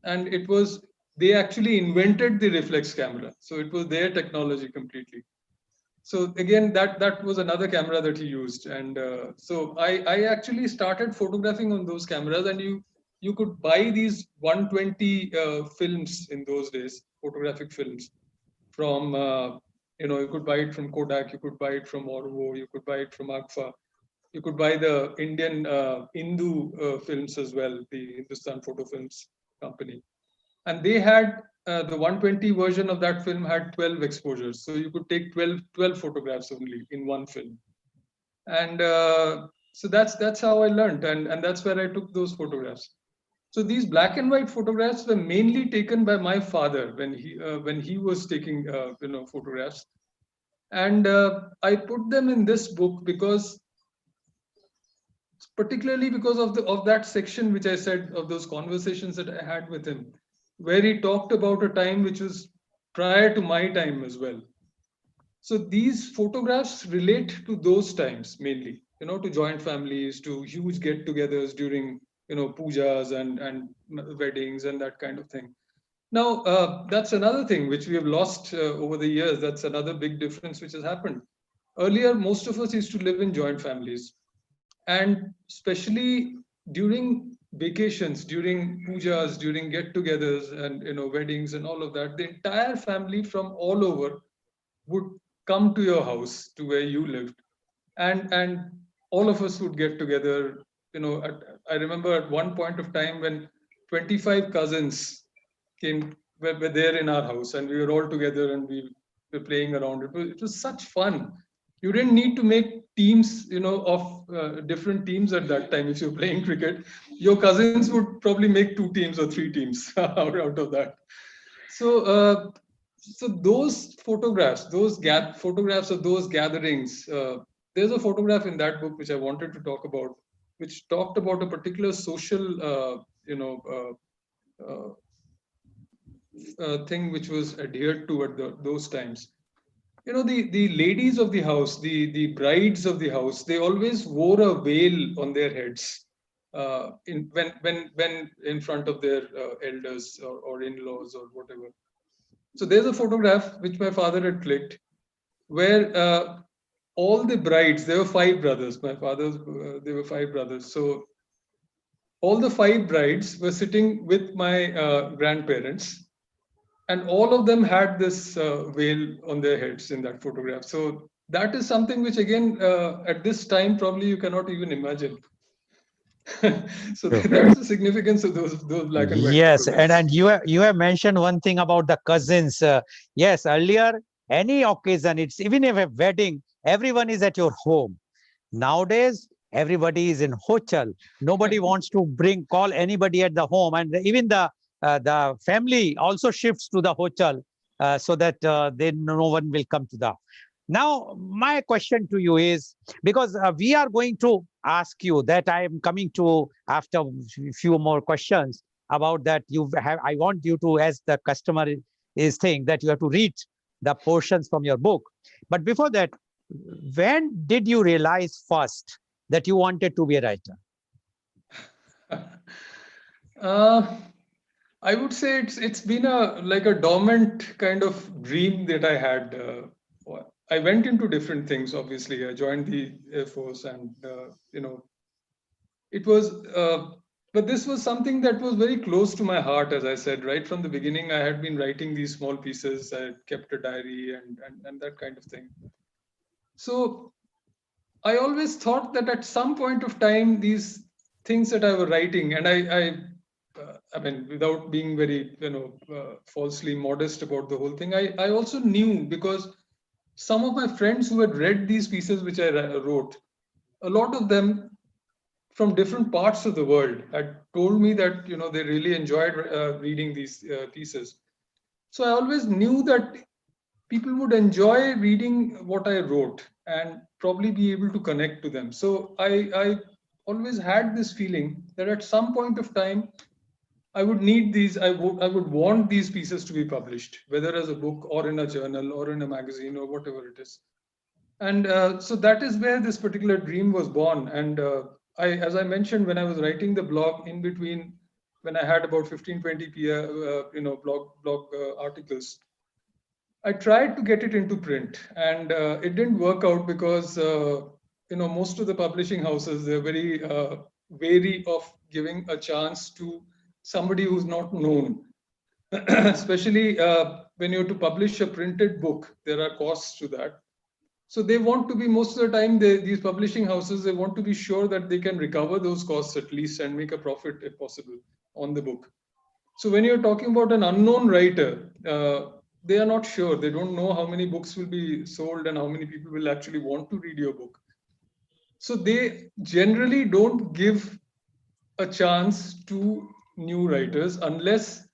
and they actually invented the reflex camera, so it was their technology completely. So again, that was another camera that he used, and so I actually started photographing on those cameras, and you could buy these 120 films in those days, photographic films from you could buy it from Kodak, you could buy it from Orvo, you could buy it from Agfa, you could buy the Indian Hindu films as well, the Hindustan Photo Films company, and they had the 120 version of that film had 12 exposures, so you could take 12 photographs only in one film, and so that's how I learned, and that's where I took those photographs. So these black and white photographs were mainly taken by my father when he was taking photographs, and I put them in this book because, particularly because of that section which I said, of those conversations that I had with him, where he talked about a time which was prior to my time as well. So these photographs relate to those times mainly, to joint families, to huge get-togethers during pujas and weddings and that kind of thing. Now, that's another thing which we have lost over the years. That's another big difference which has happened. Earlier, most of us used to live in joint families, and especially during vacations, during pujas, during get-togethers, and weddings and all of that, the entire family from all over would come to your house, to where you lived, and all of us would get together. I remember at one point of time when 25 cousins were there in our house, and we were all together and we were playing around. It was such fun. You didn't need to make teams, of different teams at that time. If you're playing cricket, your cousins would probably make two teams or three teams out of that. So, so those photographs, photographs of those gatherings. There's a photograph in that book which I wanted to talk about, which talked about a particular social, thing which was adhered to at those times. The ladies of the house, the brides of the house, they always wore a veil on their heads, when in front of their elders, or in-laws, or whatever. So there's a photograph which my father had clicked, where all the brides, there were five brothers. My father's, there were five brothers. So all the five brides were sitting with my grandparents, and all of them had this veil on their heads in that photograph. So that is something which, again, at this time, probably you cannot even imagine. So True. that's the significance of those black and white Yes, and photographs. and you have mentioned one thing about the cousins. Yes, earlier any occasion, it's even if a wedding, everyone is at your home. Nowadays, everybody is in hotel. Nobody wants to call anybody at the home, and even the family also shifts to the hotel, so that then no one will come to the. Now, my question to you is, because we are going to ask you that, I am coming to after a few more questions about that. You have, I want you to, as the customer is saying, that you have to read the portions from your book. But before that, when did you realize first that you wanted to be a writer? uh, I would say it's been a dormant kind of dream that I had. I went into different things. Obviously, I joined the Air Force, and it was. But this was something that was very close to my heart, as I said right from the beginning. I had been writing these small pieces. I had kept a diary, and that kind of thing. So I always thought that at some point of time, these things that I was writing, and I mean, without being very, falsely modest about the whole thing, I also knew, because some of my friends who had read these pieces which I wrote, a lot of them from different parts of the world had told me that, they really enjoyed reading these pieces. So I always knew that people would enjoy reading what I wrote and probably be able to connect to them. So I always had this feeling that at some point of time, I would need these, I would want these pieces to be published, whether as a book or in a journal or in a magazine or whatever it is. And so that is where this particular dream was born. And as I mentioned, when I was writing the blog, in between, when I had about 15, 20 blog articles, I tried to get it into print, and it didn't work out, because most of the publishing houses, they're very wary of giving a chance to somebody who's not known. Especially when you have to publish a printed book, there are costs to that. So they want to be, most of the time, these publishing houses, they want to be sure that they can recover those costs at least and make a profit if possible on the book. So when you're talking about an unknown writer, they are not sure. They don't know how many books will be sold and how many people will actually want to read your book. So they generally don't give a chance to new writers unless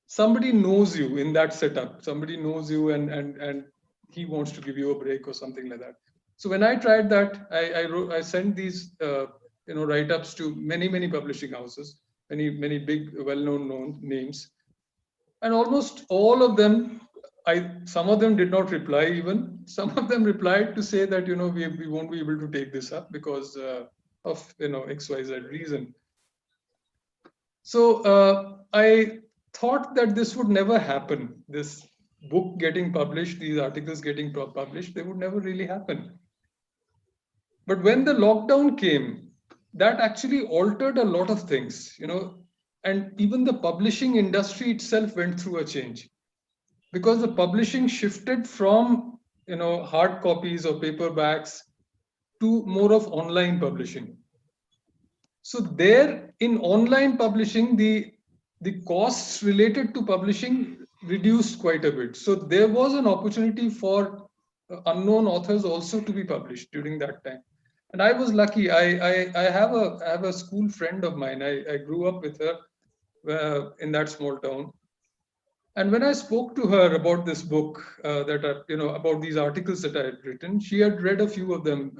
somebody knows you in that setup. Somebody knows you, and he wants to give you a break or something like that. So when I tried that, I sent these write-ups to many publishing houses, many big well-known names, and almost all of them, some of them did not reply. Even some of them replied to say that, we won't be able to take this up because of XYZ reason. So I thought that this would never happen. This book getting published, these articles getting published, they would never really happen. But when the lockdown came, that actually altered a lot of things, and even the publishing industry itself went through a change, because the publishing shifted from hard copies or paperbacks to more of online publishing. So there, in online publishing, the costs related to publishing reduced quite a bit. So there was an opportunity for unknown authors also to be published during that time. And I was lucky. I have a school friend of mine. I grew up with her in that small town. And when I spoke to her about this book, about these articles that I had written, she had read a few of them.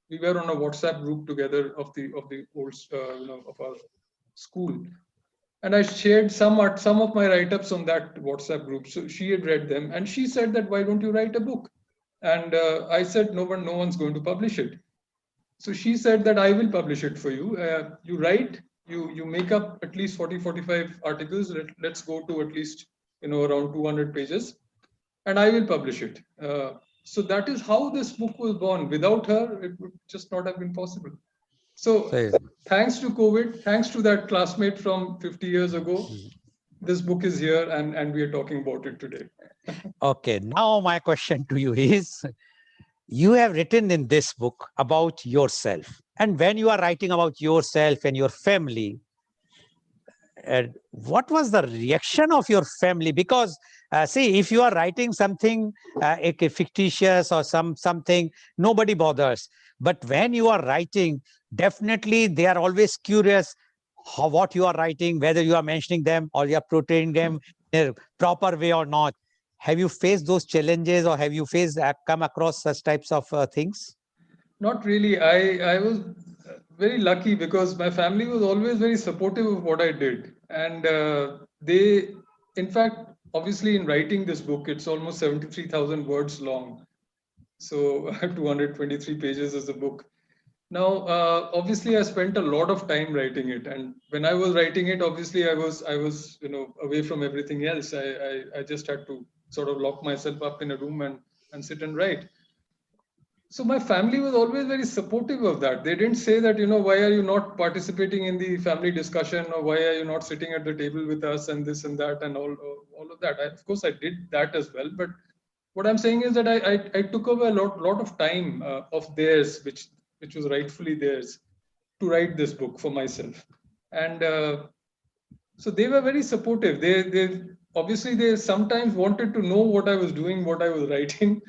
We were on a WhatsApp group together of the old, of our school, and I shared some of my write-ups on that WhatsApp group. So she had read them, and she said that, why don't you write a book? And I said, no one's going to publish it. So she said that I will publish it for you. You write, you make up at least 40, 45 articles. Let's go to at least around 200 pages, and I will publish it. So that is how this book was born. Without her, it would just not have been possible. So thanks to COVID, thanks to that classmate from 50 years ago, this book is here, and we are talking about it today. Okay, now my question to you is, you have written in this book about yourself. And when you are writing about yourself and your family, what was the reaction of your family? Because see, if you are writing something fictitious or something, nobody bothers. But when you are writing, definitely they are always curious what you are writing, whether you are mentioning them or you are portraying them in a proper way or not. Have you faced those challenges, or have you come across such types of things? Not really. I was very lucky because my family was always very supportive of what I did, and they, in fact, obviously, in writing this book, it's almost 73,000 words long. So 223 pages is the book. Now, obviously, I spent a lot of time writing it, and when I was writing it, obviously, I was away from everything else. I just had to sort of lock myself up in a room and sit and write. So my family was always very supportive of that. They didn't say that, why are you not participating in the family discussion, or why are you not sitting at the table with us, and this and that and all of that. Of course, I did that as well. But what I'm saying is that I took over a lot of time of theirs, which was rightfully theirs, to write this book for myself. And so they were very supportive. They obviously, they sometimes wanted to know what I was doing, what I was writing,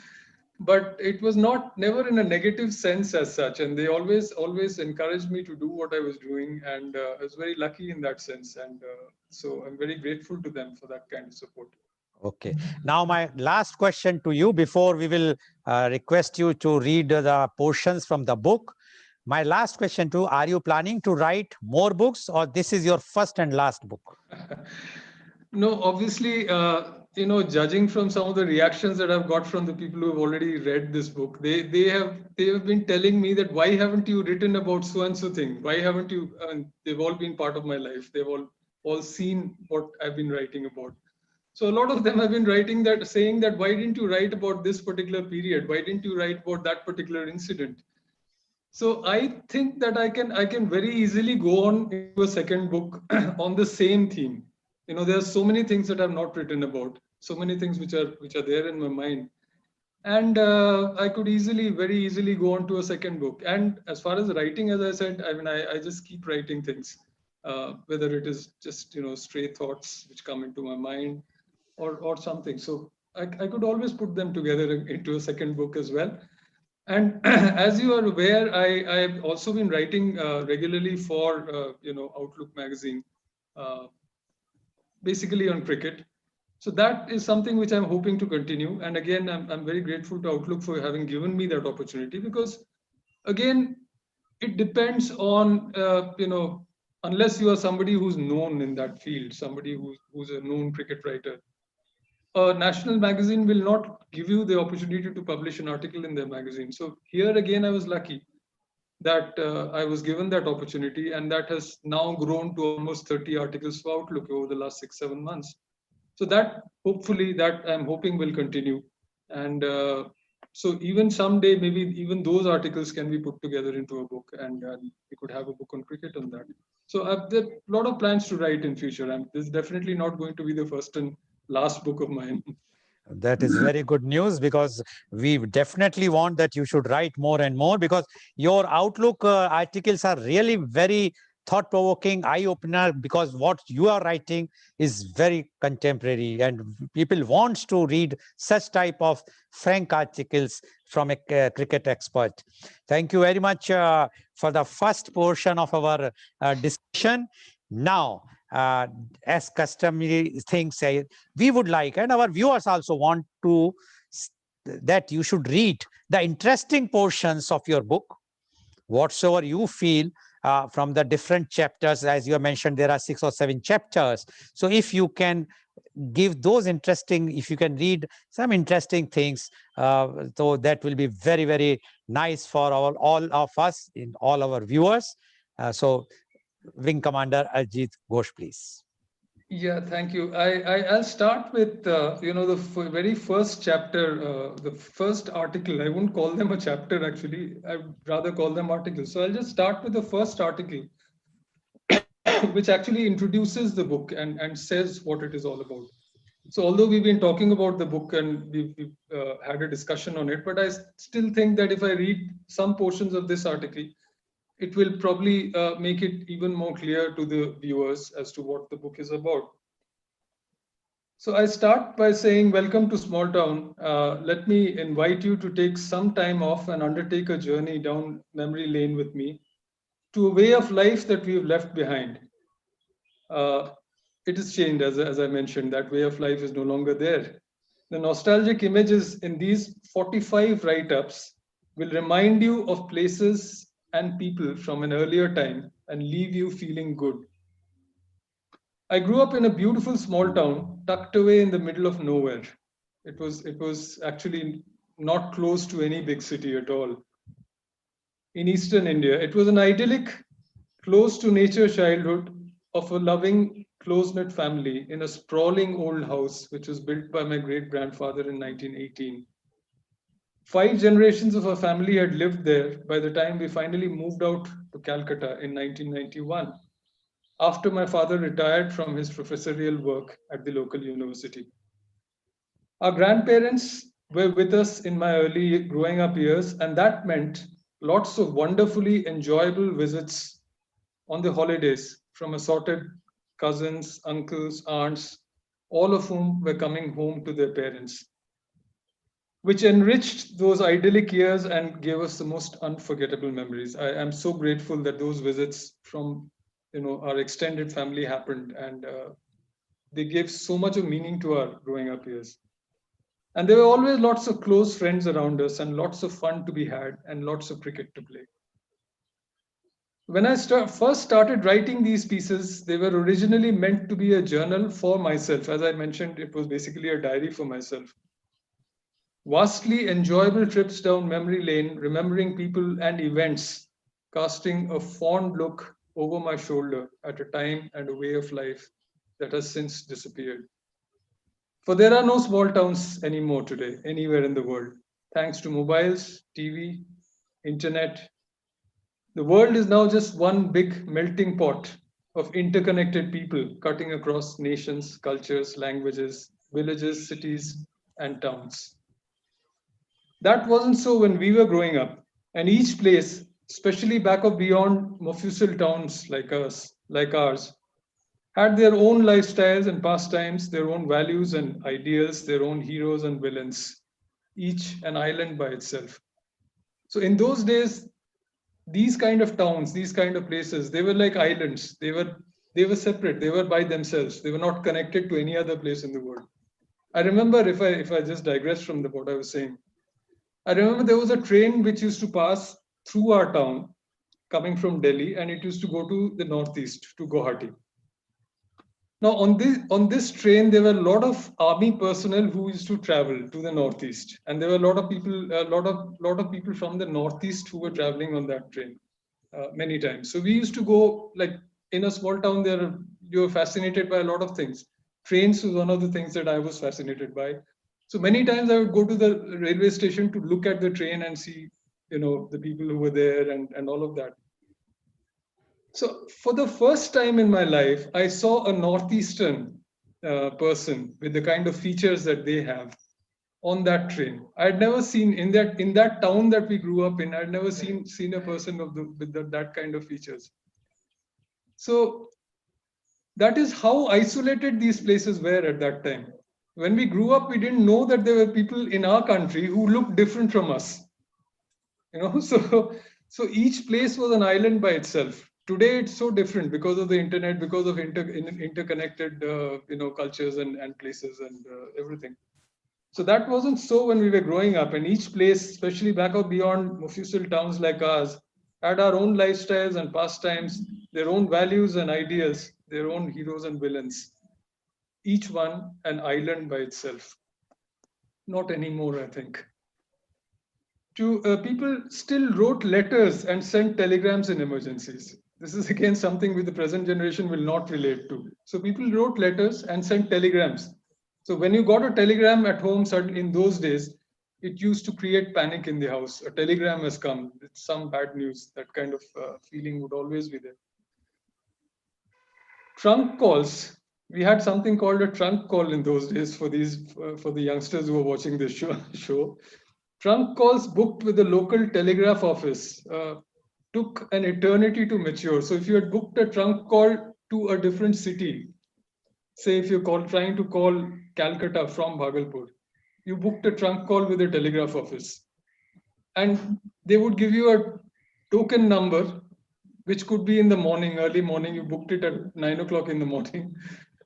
but it was not never in a negative sense as such. And they always encouraged me to do what I was doing, and I was very lucky in that sense. And so I'm very grateful to them for that kind of support. Okay. Now, my last question to you before we will request you to read the portions from the book. My last question to, are you planning to write more books, or this is your first and last book? No, obviously, judging from some of the reactions that I've got from the people who have already read this book, they have been telling me that, why haven't you written about so and so thing? Why haven't you? They've all been part of my life. They've all seen what I've been writing about. So a lot of them have been writing that, saying that, why didn't you write about this particular period? Why didn't you write about that particular incident? So I think that I can very easily go on into a second book on the same theme. There are so many things that I've not written about, so many things which are there in my mind, and I could very easily go on to a second book. And as far as writing, as I said, I mean, I just keep writing things, whether it is just stray thoughts which come into my mind, or something. So I could always put them together into a second book as well. And as you are aware, I've also been writing regularly for Outlook magazine, uh, basically on cricket. So that is something which I'm hoping to continue. And again, I'm very grateful to Outlook for having given me that opportunity, because again, it depends on unless you are somebody who's known in that field, somebody who's a known cricket writer, a national magazine will not give you the opportunity to publish an article in their magazine. So here again, I was lucky that I was given that opportunity, and that has now grown to almost 30 articles for Outlook over the last 6-7 months. So that hopefully, that I'm hoping will continue. And So even someday, maybe even those articles can be put together into a book, and we could have a book on cricket on that. So there are a lot of plans to write in future, and this is definitely not going to be the first and last book of mine. That is very good news, because we definitely want that you should write more and more, because your Outlook articles are really very thought provoking, eye opener, because what you are writing is very contemporary, and people wants to read such type of frank articles from a cricket expert. Thank you very much for the first portion of our discussion. Now, as customary things say, we would like, and our viewers also want to, that you should read the interesting portions of your book, whatsoever you feel from the different chapters. As you have mentioned, there are 6 or 7 chapters. So if you can give those interesting, if you can read some interesting things, so that will be very, very nice for all of us, in all our viewers. So Wing Commander Ajit Ghosh, please. Yeah, thank you. I'll start with the very first chapter, the first article. I wouldn't call them a chapter actually. I'd rather call them articles. So I'll just start with the first article, which actually introduces the book and says what it is all about. So although we've been talking about the book and we've had a discussion on it, but I still think that if I read some portions of this article, it will probably make it even more clear to the viewers as to what the book is about. So I start by saying, welcome to Small Town. Let me invite you to take some time off and undertake a journey down memory lane with me to a way of life that we've left behind. It has changed, as I mentioned, that way of life is no longer there. The nostalgic images in these 45 write-ups will remind you of places and people from an earlier time and leave you feeling good. I grew up in a beautiful small town tucked away in the middle of nowhere. It was actually not close to any big city at all. In eastern India, it was an idyllic, close to nature childhood of a loving, close knit family in a sprawling old house which was built by my great grandfather in 1918. 5 generations of our family had lived there by the time we finally moved out to Calcutta in 1991, after my father retired from his professorial work at the local university. Our grandparents were with us in my early growing up years, and that meant lots of wonderfully enjoyable visits on the holidays from assorted cousins, uncles, aunts, all of whom were coming home to their parents, which enriched those idyllic years and gave us the most unforgettable memories. I am so grateful that those visits from our extended family happened, and they gave so much of meaning to our growing up years. And there were always lots of close friends around us and lots of fun to be had and lots of cricket to play. When I first started writing these pieces, they were originally meant to be a journal for myself. As I mentioned, it was basically a diary for myself. Vastly enjoyable trips down memory lane, remembering people and events, casting a fond look over my shoulder at a time and a way of life that has since disappeared. For there are no small towns anymore today, anywhere in the world. Thanks to mobiles, TV, internet, the world is now just one big melting pot of interconnected people cutting across nations, cultures, languages, villages, cities, and towns. That wasn't so when we were growing up, and each place, especially back of beyond Mofussil towns like ours, had their own lifestyles and pastimes, their own values and ideals, their own heroes and villains, each an island by itself. So in those days, these kind of towns, these kind of places, they were like islands. They were separate. They were by themselves. They were not connected to any other place in the world. I remember, if I just digress from what I was saying, I remember there was a train which used to pass through our town coming from Delhi, and it used to go to the northeast to Guwahati. Now, on this train, there were a lot of army personnel who used to travel to the northeast, and there were a lot of people, a lot of people from the northeast who were traveling on that train many times. So we used to go, like, in a small town. You were fascinated by a lot of things. Trains was one of the things that I was fascinated by. So many times I would go to the railway station to look at the train and see, the people who were there and all of that. So for the first time in my life, I saw a northeastern person with the kind of features that they have on that train. I'd never seen in that town that we grew up in. I'd never seen a person with that kind of features. So that is how isolated these places were at that time. When we grew up, we didn't know that there were people in our country who looked different from us. So each place was an island by itself. Today it's so different because of the internet, because of interconnected cultures and places and everything. So that wasn't so when we were growing up, and each place, especially back or beyond Mufussil towns like ours, had our own lifestyles and pastimes, their own values and ideas, their own heroes and villains, each one an island by itself. Not anymore, I think. People still wrote letters and sent telegrams in emergencies. This is again something which the present generation will not relate to. So people wrote letters and sent telegrams. So when you got a telegram at home, certainly in those days, it used to create panic in the house. A telegram has come, it's some bad news. That kind of feeling would always be there. Trunk calls. We had something called a trunk call in those days for the youngsters who are watching this show. Trunk calls booked with the local telegraph office took an eternity to mature. So if you had booked a trunk call to a different city, say if you're trying to call Calcutta from Bhagalpur, you booked a trunk call with the telegraph office. And they would give you a token number, which could be in the morning, early morning. You booked it at 9 o'clock in the morning.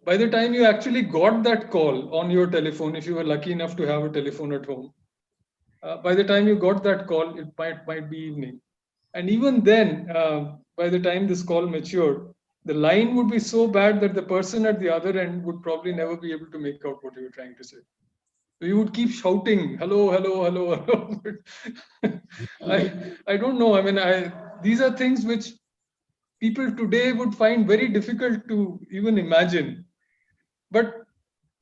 By the time you actually got that call on your telephone, if you were lucky enough to have a telephone at home, by the time you got that call, it might be evening. And even then, by the time this call matured, the line would be so bad that the person at the other end would probably never be able to make out what you were trying to say. So you would keep shouting, hello, hello, hello, hello. I don't know. I mean, these are things which people today would find very difficult to even imagine. But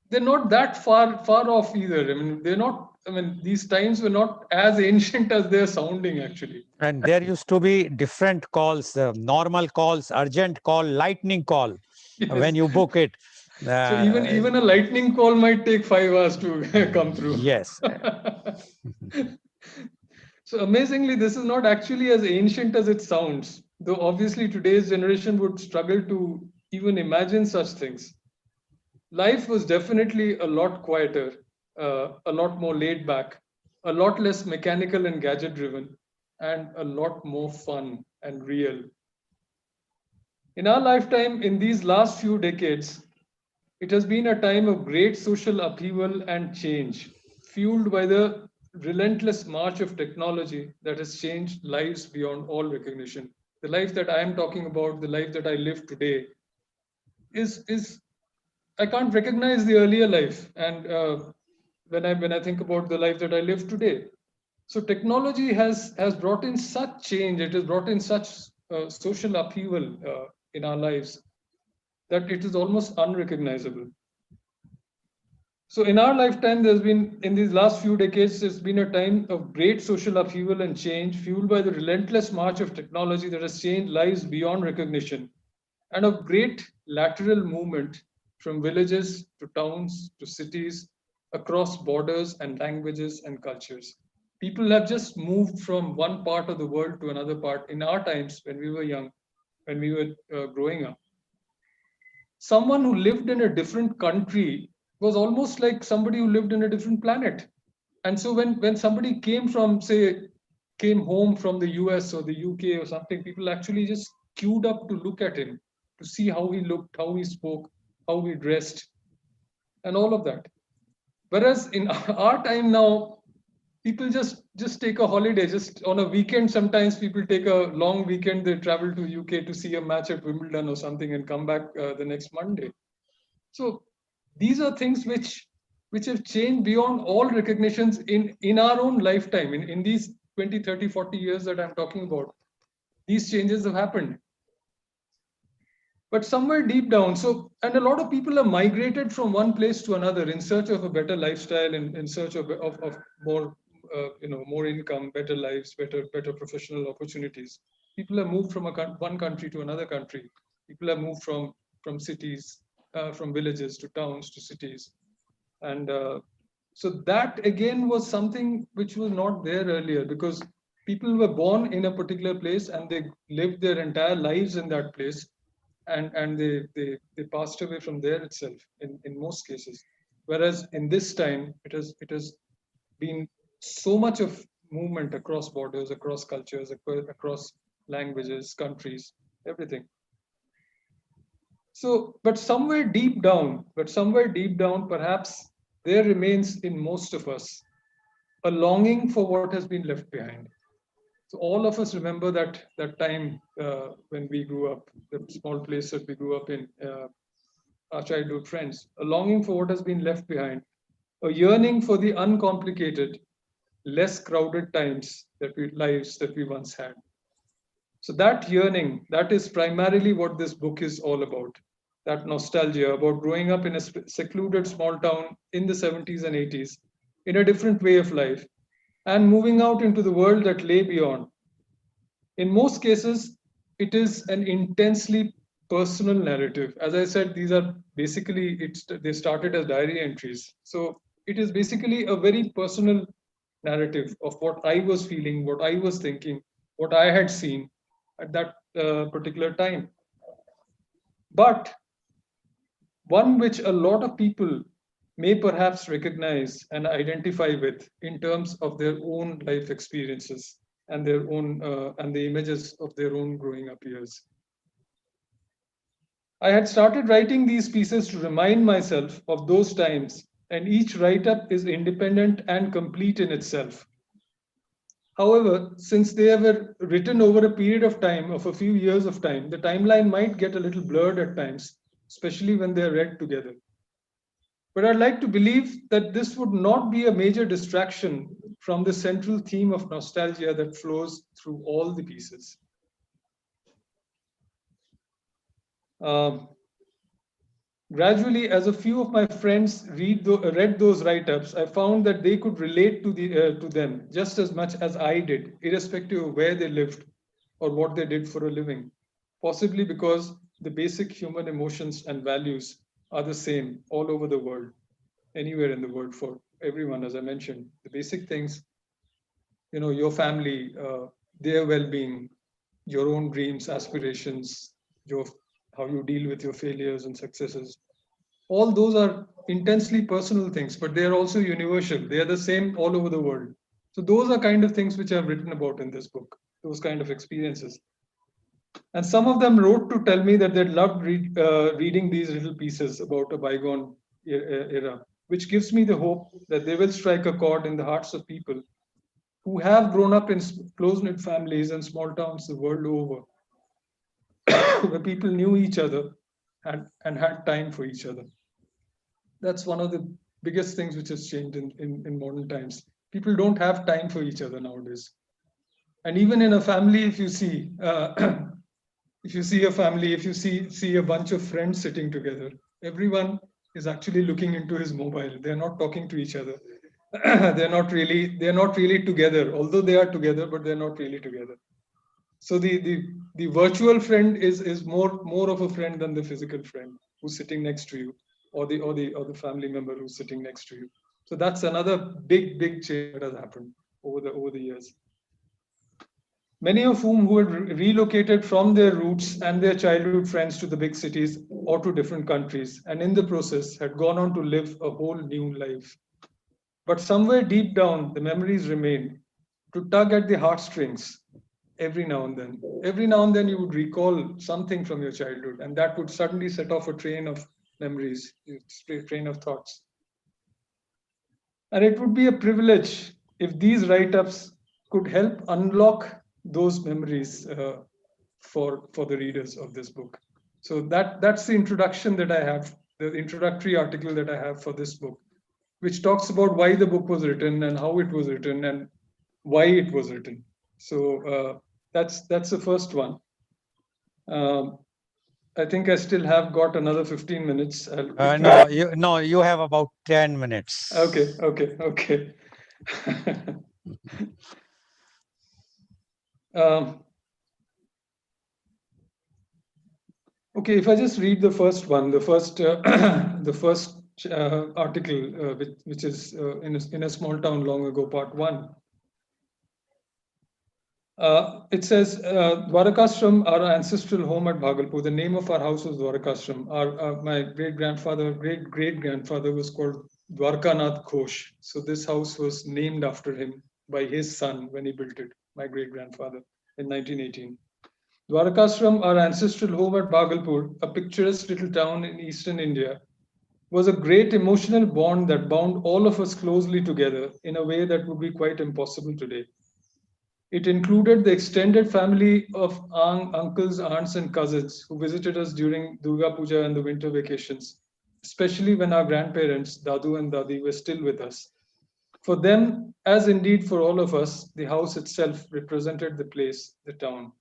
they're not that far off either. I mean, they're not. I mean, these times were not as ancient as they're sounding, actually. And there used to be different calls, normal calls, urgent call, lightning call, Yes. when you book it. So even a lightning call might take 5 hours to come through. Yes. So amazingly, this is not actually as ancient as it sounds, though obviously today's generation would struggle to even imagine such things. Life was definitely a lot quieter, a lot more laid back, a lot less mechanical and gadget driven, and a lot more fun and real. In our lifetime, in these last few decades, it has been a time of great social upheaval and change, fueled by the relentless march of technology that has changed lives beyond all recognition. The life that I am talking about, the life that I live today, is I can't recognize the earlier life, and when I think about the life that I live today, so technology has brought in such change. It has brought in such social upheaval in our lives that it is almost unrecognizable. So in our lifetime, there's been, in these last few decades, there's been a time of great social upheaval and change, fueled by the relentless march of technology that has changed lives beyond recognition, and of great lateral movement from villages to towns to cities, across borders and languages and cultures. People have just moved from one part of the world to another part in our times when we were young, when we were growing up. Someone who lived in a different country was almost like somebody who lived in a different planet. And so when somebody came home from the US or the UK or something, people actually just queued up to look at him, to see how he looked, how he spoke, how he dressed, and all of that. Whereas in our time now, people just take a holiday, just on a weekend. Sometimes people take a long weekend, they travel to UK to see a match at Wimbledon or something and come back the next Monday. So these are things which have changed beyond all recognitions in our own lifetime, in these 20, 30, 40 years that I'm talking about. These changes have happened. But somewhere deep down, and a lot of people have migrated from one place to another in search of a better lifestyle, in search of more, more income, better lives, better professional opportunities. People have moved from one country to another country. People have moved from cities, from villages to towns to cities, and so that again was something which was not there earlier, because people were born in a particular place and they lived their entire lives in that place, and they passed away from there itself in most cases. Whereas in this time it has been so much of movement across borders, across cultures, across languages, countries, everything. So, but somewhere deep down, perhaps there remains in most of us a longing for what has been left behind. So all of us remember that time when we grew up, the small place that we grew up in, our childhood friends, a longing for what has been left behind, a yearning for the uncomplicated, less crowded lives that we once had. So that yearning, that is primarily what this book is all about. That nostalgia about growing up in a secluded small town in the 70s and 80s, in a different way of life, and moving out into the world that lay beyond. In most cases, it is an intensely personal narrative. As I said, these are basically, they started as diary entries. So it is basically a very personal narrative of what I was feeling, what I was thinking, what I had seen at that particular time. But one which a lot of people may perhaps recognize and identify with in terms of their own life experiences and their own and the images of their own growing up years. I had started writing these pieces to remind myself of those times, and each write up is independent and complete in itself. However, since they were written over a period of time, of a few years of time, the timeline might get a little blurred at times, especially when they're read together. But I'd like to believe that this would not be a major distraction from the central theme of nostalgia that flows through all the pieces. Um, Gradually, as a few of my friends read those write-ups, I found that they could relate to them just as much as I did, irrespective of where they lived or what they did for a living. Possibly because the basic human emotions and values are the same all over the world, anywhere in the world for everyone. As I mentioned, the basic things, your family, their well-being, your own dreams, aspirations, your how you deal with your failures and successes, all those are intensely personal things, but they are also universal. They are the same all over the world. So those are kind of things which I've written about in this book, those kind of experiences. And some of them wrote to tell me that they loved reading these little pieces about a bygone era, which gives me the hope that they will strike a chord in the hearts of people who have grown up in close-knit families and small towns the world over, where people knew each other and had time for each other. That's one of the biggest things which has changed in modern times. People don't have time for each other nowadays. And even in a family, if you see, if you see a family, if you see a bunch of friends sitting together, everyone is actually looking into his mobile. They're not talking to each other. They're not really together, although they are together, but they're not really together. So the virtual friend is more of a friend than the physical friend who's sitting next to you, or the family member who's sitting next to you. So that's another big change that has happened over the years. Many of whom who had relocated from their roots and their childhood friends to the big cities or to different countries, and in the process had gone on to live a whole new life. But somewhere deep down, the memories remained to tug at the heartstrings every now and then. Every now and then, you would recall something from your childhood, and that would suddenly set off a train of memories, a train of thoughts. And it would be a privilege if these write ups could help unlock those memories for the readers of this book. So that's the introduction that I have, the introductory article that I have for this book, which talks about why the book was written and how it was written and why it was written. So that's the first one. Um, I think I still have got another 15 minutes. I'll No, you have about 10 minutes. Okay. um, okay, if I just read the first one, the first the first article, which is in a small town long ago, part one. It says, Dwarakashram, our ancestral home at Bhagalpur. The name of our house was Dwarakashram. My great-great-grandfather was called Dwarkanath Ghosh. So this house was named after him by his son when he built it, my great-grandfather, in 1918. Dwarakashram, our ancestral home at Bhagalpur, a picturesque little town in eastern India, was a great emotional bond that bound all of us closely together in a way that would be quite impossible today. It included the extended family of uncles, aunts, and cousins who visited us during Durga Puja and the winter vacations, especially when our grandparents, Dadu and Dadi, were still with us. For them, as indeed for all of us, the house itself represented the place, the town.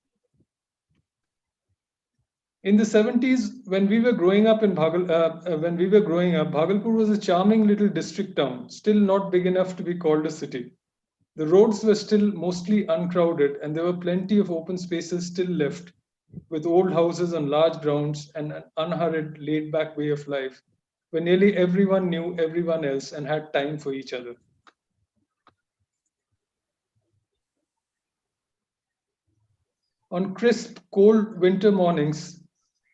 In the 70s, when we were growing up, Bhagalpur was a charming little district town, still not big enough to be called a city. The roads were still mostly uncrowded, and there were plenty of open spaces still left, with old houses on large grounds and an unhurried, laid back way of life, where nearly everyone knew everyone else and had time for each other. On crisp, cold winter mornings,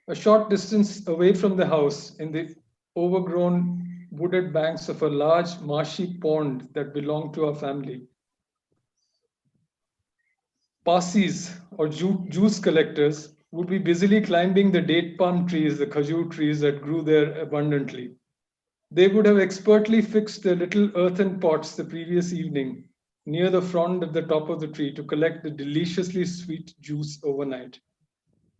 a short distance away from the house, in the overgrown wooded banks of a large marshy pond that belonged to our family, Parsis or juice collectors would be busily climbing the date palm trees, the khajur trees that grew there abundantly. They would have expertly fixed their little earthen pots the previous evening near the frond at the top of the tree to collect the deliciously sweet juice overnight.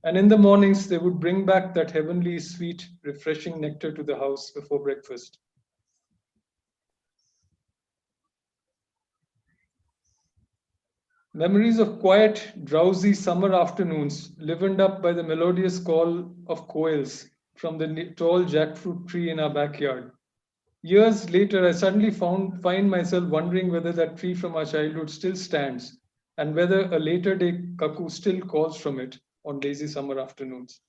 And in the mornings, they would bring back that heavenly, sweet, refreshing nectar to the house before breakfast. Memories of quiet, drowsy summer afternoons, livened up by the melodious call of quails from the tall jackfruit tree in our backyard. Years later, I suddenly find myself wondering whether that tree from our childhood still stands and whether a later day cuckoo still calls from it on lazy summer afternoons.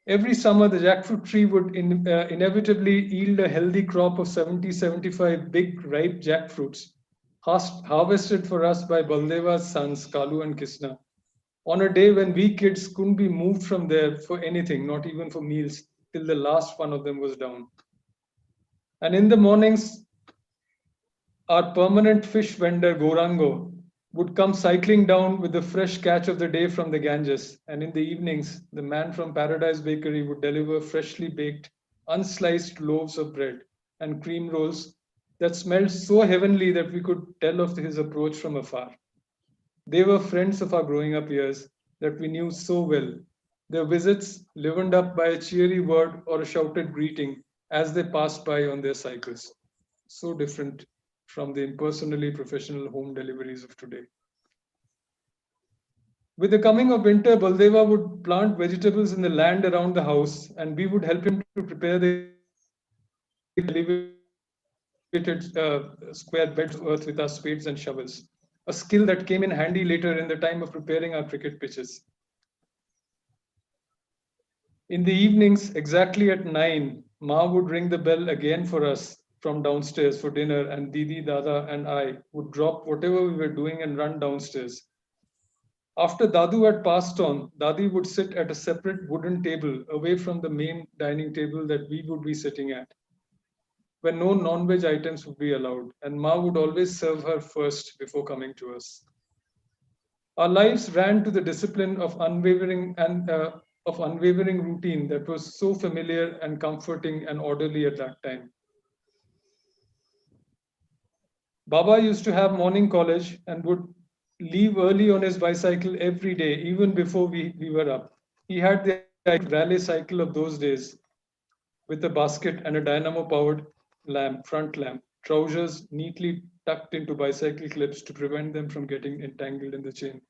Every summer, the jackfruit tree would inevitably yield a healthy crop of 70-75 big, ripe jackfruits, harvested for us by Baldeva's sons, Kalu and Kisna, on a day when we kids couldn't be moved from there for anything, not even for meals, till the last one of them was down. And in the mornings, our permanent fish vendor, Gorango, would come cycling down with the fresh catch of the day from the Ganges. And in the evenings, the man from Paradise Bakery would deliver freshly baked, unsliced loaves of bread and cream rolls that smelled so heavenly that we could tell of his approach from afar. They were friends of our growing up years that we knew so well. Their visits livened up by a cheery word or a shouted greeting as they passed by on their cycles. So different from the impersonally professional home deliveries of today. With the coming of winter, Baldeva would plant vegetables in the land around the house, and we would help him to prepare the elevated square beds of earth with our spades and shovels, a skill that came in handy later in the time of preparing our cricket pitches. In the evenings, exactly at 9, Ma would ring the bell again for us from downstairs for dinner, and Didi, Dada, and I would drop whatever we were doing and run downstairs. After Dadu had passed on, Dadi would sit at a separate wooden table away from the main dining table that we would be sitting at, where no non-veg items would be allowed, and Ma would always serve her first before coming to us. Our lives ran to the discipline of unwavering routine that was so familiar and comforting and orderly at that time. Baba used to have morning college and would leave early on his bicycle every day, even before we were up. He had the rally cycle of those days with a basket and a dynamo powered front lamp, trousers neatly tucked into bicycle clips to prevent them from getting entangled in the chain.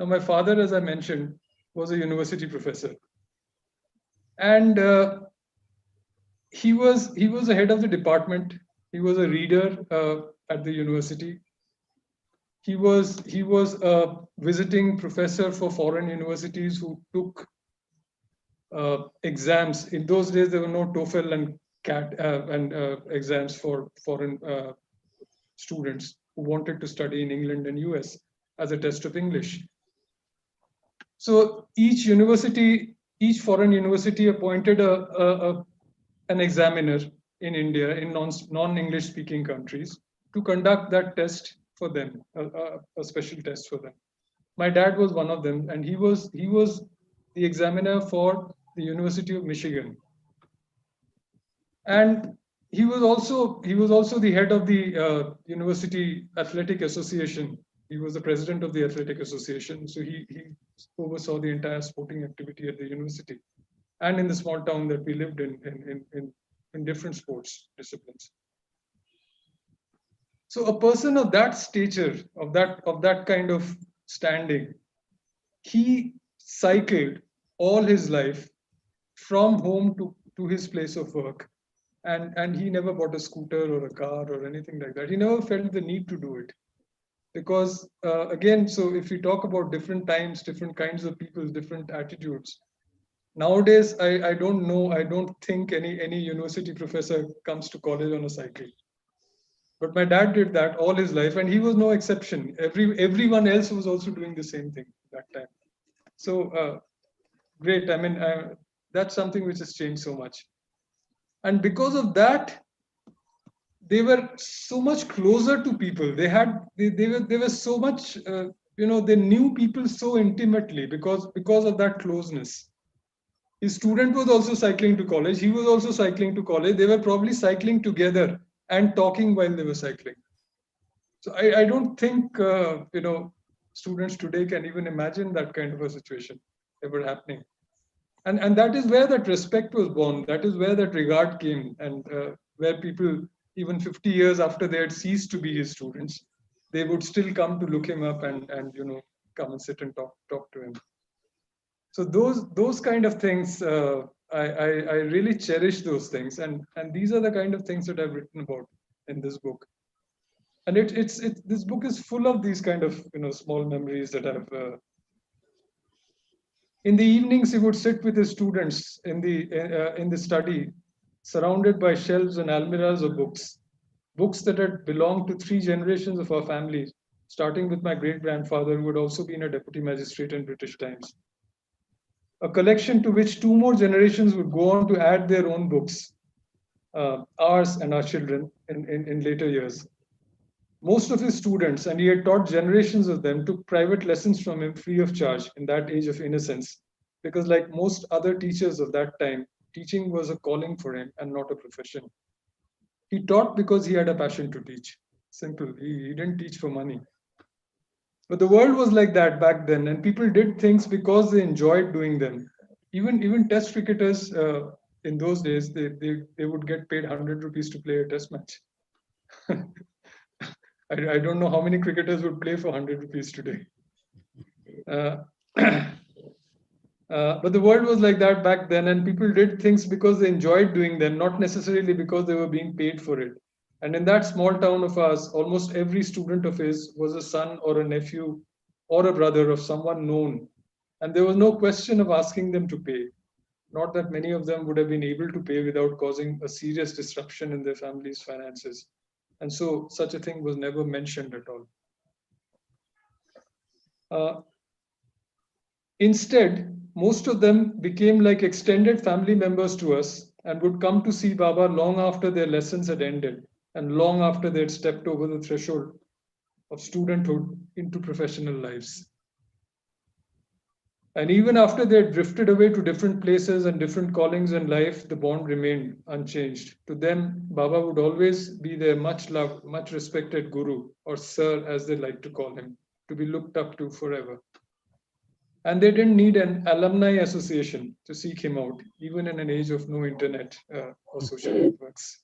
Now, my father, as I mentioned, was a university professor. And he was the head of the department. He was a reader at the university. He was a visiting professor for foreign universities who took exams. In those days, there were no TOEFL and CAT and exams for foreign students who wanted to study in England and US as a test of English. So each university, each foreign university appointed an examiner in India, in non-English speaking countries, to conduct that test for them, a special test for them. My dad was one of them, and he was the examiner for the University of Michigan. And he was also the head of the University Athletic Association. He was the president of the Athletic Association, so he oversaw the entire sporting activity at the university and in the small town that we lived in different sports disciplines. So a person of that stature, of that kind of standing, he cycled all his life from home to his place of work. And he never bought a scooter or a car or anything like that. He never felt the need to do it. Because again, so if we talk about different times, different kinds of people, different attitudes, nowadays I don't know, I don't think any university professor comes to college on a cycle. But my dad did that all his life, and he was no exception. Everyone else was also doing the same thing that time. So great. I mean, that's something which has changed so much. And because of that, they were so much closer to people. They were so much, they knew people so intimately because of that closeness. His student was also cycling to college. He was also cycling to college. They were probably cycling together and talking while they were cycling. So I don't think, students today can even imagine that kind of a situation ever happening. And that is where that respect was born. That is where that regard came, and where people, even 50 years after they had ceased to be his students, they would still come to look him up and come and sit and talk to him. So those kind of things, I really cherish those things, and these are the kind of things that I've written about in this book. And this book is full of these kind of small memories that I've. In the evenings, he would sit with his students in the study, surrounded by shelves and almirahs of books that had belonged to 3 generations of our family, starting with my great grandfather, who had also been a deputy magistrate in British times. A collection to which 2 more generations would go on to add their own books, ours and our children, in later years. Most of his students, and he had taught generations of them, took private lessons from him free of charge in that age of innocence. Because, like most other teachers of that time, teaching was a calling for him and not a profession. He taught because he had a passion to teach. Simple. He didn't teach for money. But the world was like that back then, and people did things because they enjoyed doing them. Even test cricketers in those days, they would get paid 100 rupees to play a test match. I don't know how many cricketers would play for 100 rupees today. But the world was like that back then, and people did things because they enjoyed doing them, not necessarily because they were being paid for it. And in that small town of ours, almost every student of his was a son or a nephew or a brother of someone known. And there was no question of asking them to pay. Not that many of them would have been able to pay without causing a serious disruption in their family's finances. And so such a thing was never mentioned at all. Instead, most of them became like extended family members to us and would come to see Baba long after their lessons had ended and long after they had stepped over the threshold of studenthood into professional lives. And even after they had drifted away to different places and different callings in life, the bond remained unchanged. To them, Baba would always be their much loved, much respected guru, or sir as they like to call him, to be looked up to forever. And they didn't need an alumni association to seek him out, even in an age of no internet or social networks.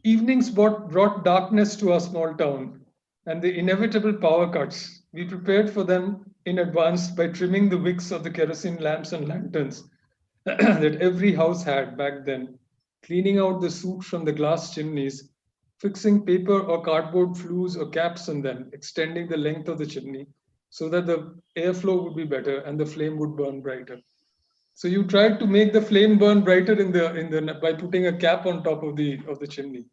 Evenings brought darkness to our small town and the inevitable power cuts. We prepared for them in advance by trimming the wicks of the kerosene lamps and lanterns that every house had back then, cleaning out the soot from the glass chimneys, fixing paper or cardboard flues or caps on them, extending the length of the chimney so that the airflow would be better and the flame would burn brighter. So you tried to make the flame burn brighter by putting a cap on top of the chimney.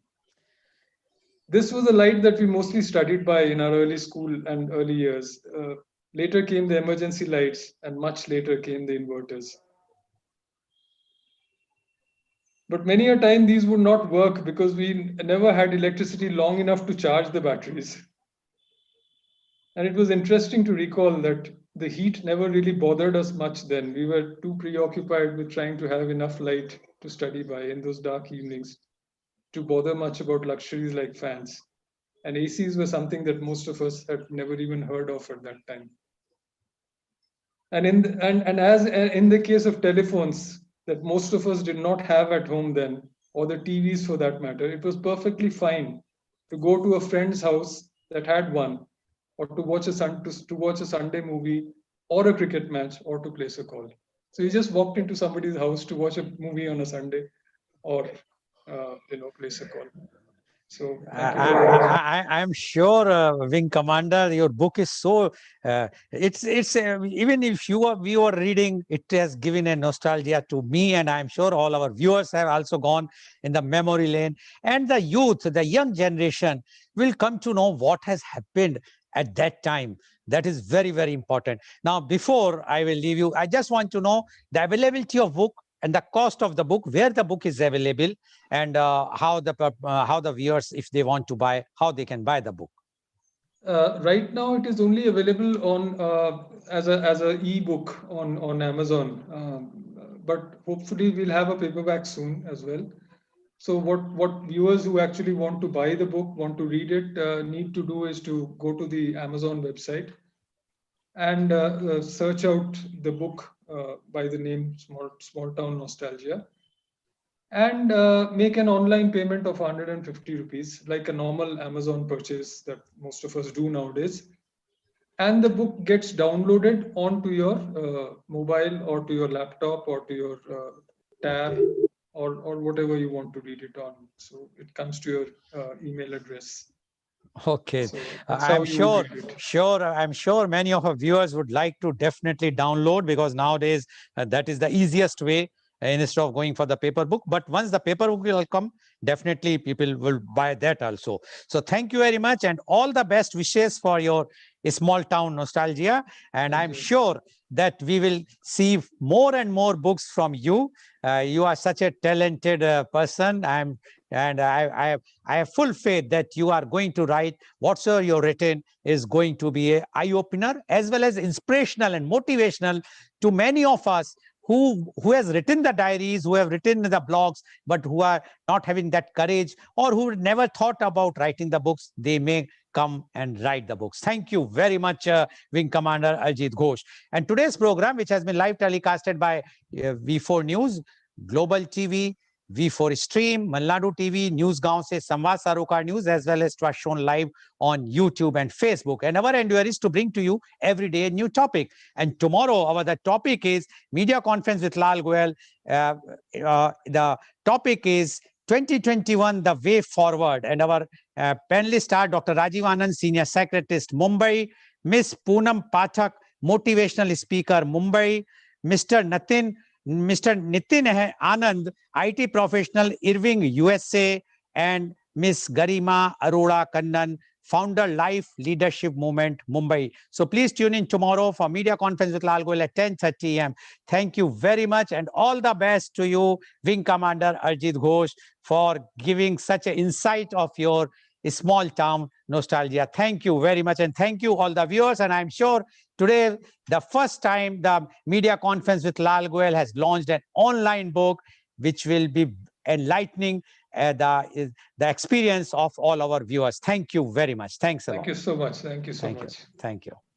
This was a light that we mostly studied by in our early school and early years. Later came the emergency lights, and much later came the inverters. But many a time these would not work because we never had electricity long enough to charge the batteries. And it was interesting to recall that the heat never really bothered us much then. We were too preoccupied with trying to have enough light to study by in those dark evenings to bother much about luxuries like fans. And ACs were something that most of us had never even heard of at that time. And as in the case of telephones that most of us did not have at home then, or the TVs for that matter, it was perfectly fine to go to a friend's house that had one, or to watch a Sunday movie, or a cricket match, or to place a call. So you just walked into somebody's house to watch a movie on a Sunday, or place a call. So thank you very much. I'm sure, Wing Commander, your book is so. It's even if we were reading, it has given a nostalgia to me, and I'm sure all our viewers have also gone in the memory lane. And the youth, the young generation, will come to know what has happened at that time. That is very, very important. Now, before I will leave you, I just want to know the availability of book and the cost of the book, where the book is available, and how the viewers, if they want to buy, how they can buy the book. Right now, it is only available on as a ebook on Amazon, but hopefully we'll have a paperback soon as well. So what viewers who actually want to buy the book, want to read it, need to do is to go to the Amazon website and search out the book by the name Small Town Nostalgia, and make an online payment of 150 rupees, like a normal Amazon purchase that most of us do nowadays. And the book gets downloaded onto your mobile or to your laptop or to your tab, or whatever you want to read it on. So it comes to your email address. Okay, So that's how you would read it. I'm sure many of our viewers would like to definitely download, because nowadays that is the easiest way, instead of going for the paper book. But once the paper book will come, definitely people will buy that also. So thank you very much, and all the best wishes for your small town nostalgia. And Thank I'm you. sure that we will see more and more books from you. You are such a talented person. I have full faith that you are going to write whatsoever you're written is going to be an eye-opener, as well as inspirational and motivational to many of us who has written the diaries, who have written the blogs, but who are not having that courage, or who never thought about writing the books. They may come and write the books. Thank you very much, Wing Commander Arijit Ghosh. And today's program, which has been live telecasted by V4 News, Global TV, V4 Stream, Malnadu TV, News Gaon se Samvad Sarokar News, as well as it was shown live on YouTube and Facebook. And our endeavor is to bring to you every day a new topic. And tomorrow, the topic is Media Conference with Lal Goel. The topic is 2021, the way forward. And our panelists are Dr. Rajiv Anand, Senior Secretarist, Mumbai, Miss Poonam Pathak, Motivational Speaker, Mumbai, Mr. Nitin Anand, IT Professional, Irving, USA, and Miss Garima Arora Kannan, Founder Life Leadership Movement, Mumbai. So please tune in tomorrow for Media Conference with Lal Goel at 10:30 a.m. Thank you very much, and all the best to you, Wing Commander Arijit Ghosh, for giving such an insight of your small town nostalgia. Thank you very much, and thank you all the viewers. And I'm sure today, the first time the Media Conference with Lal Goel has launched an online book, which will be enlightening the experience of all our viewers. Thank you very much. Thanks a lot. Thank you so much. Thank you so Thank you. much. Thank you.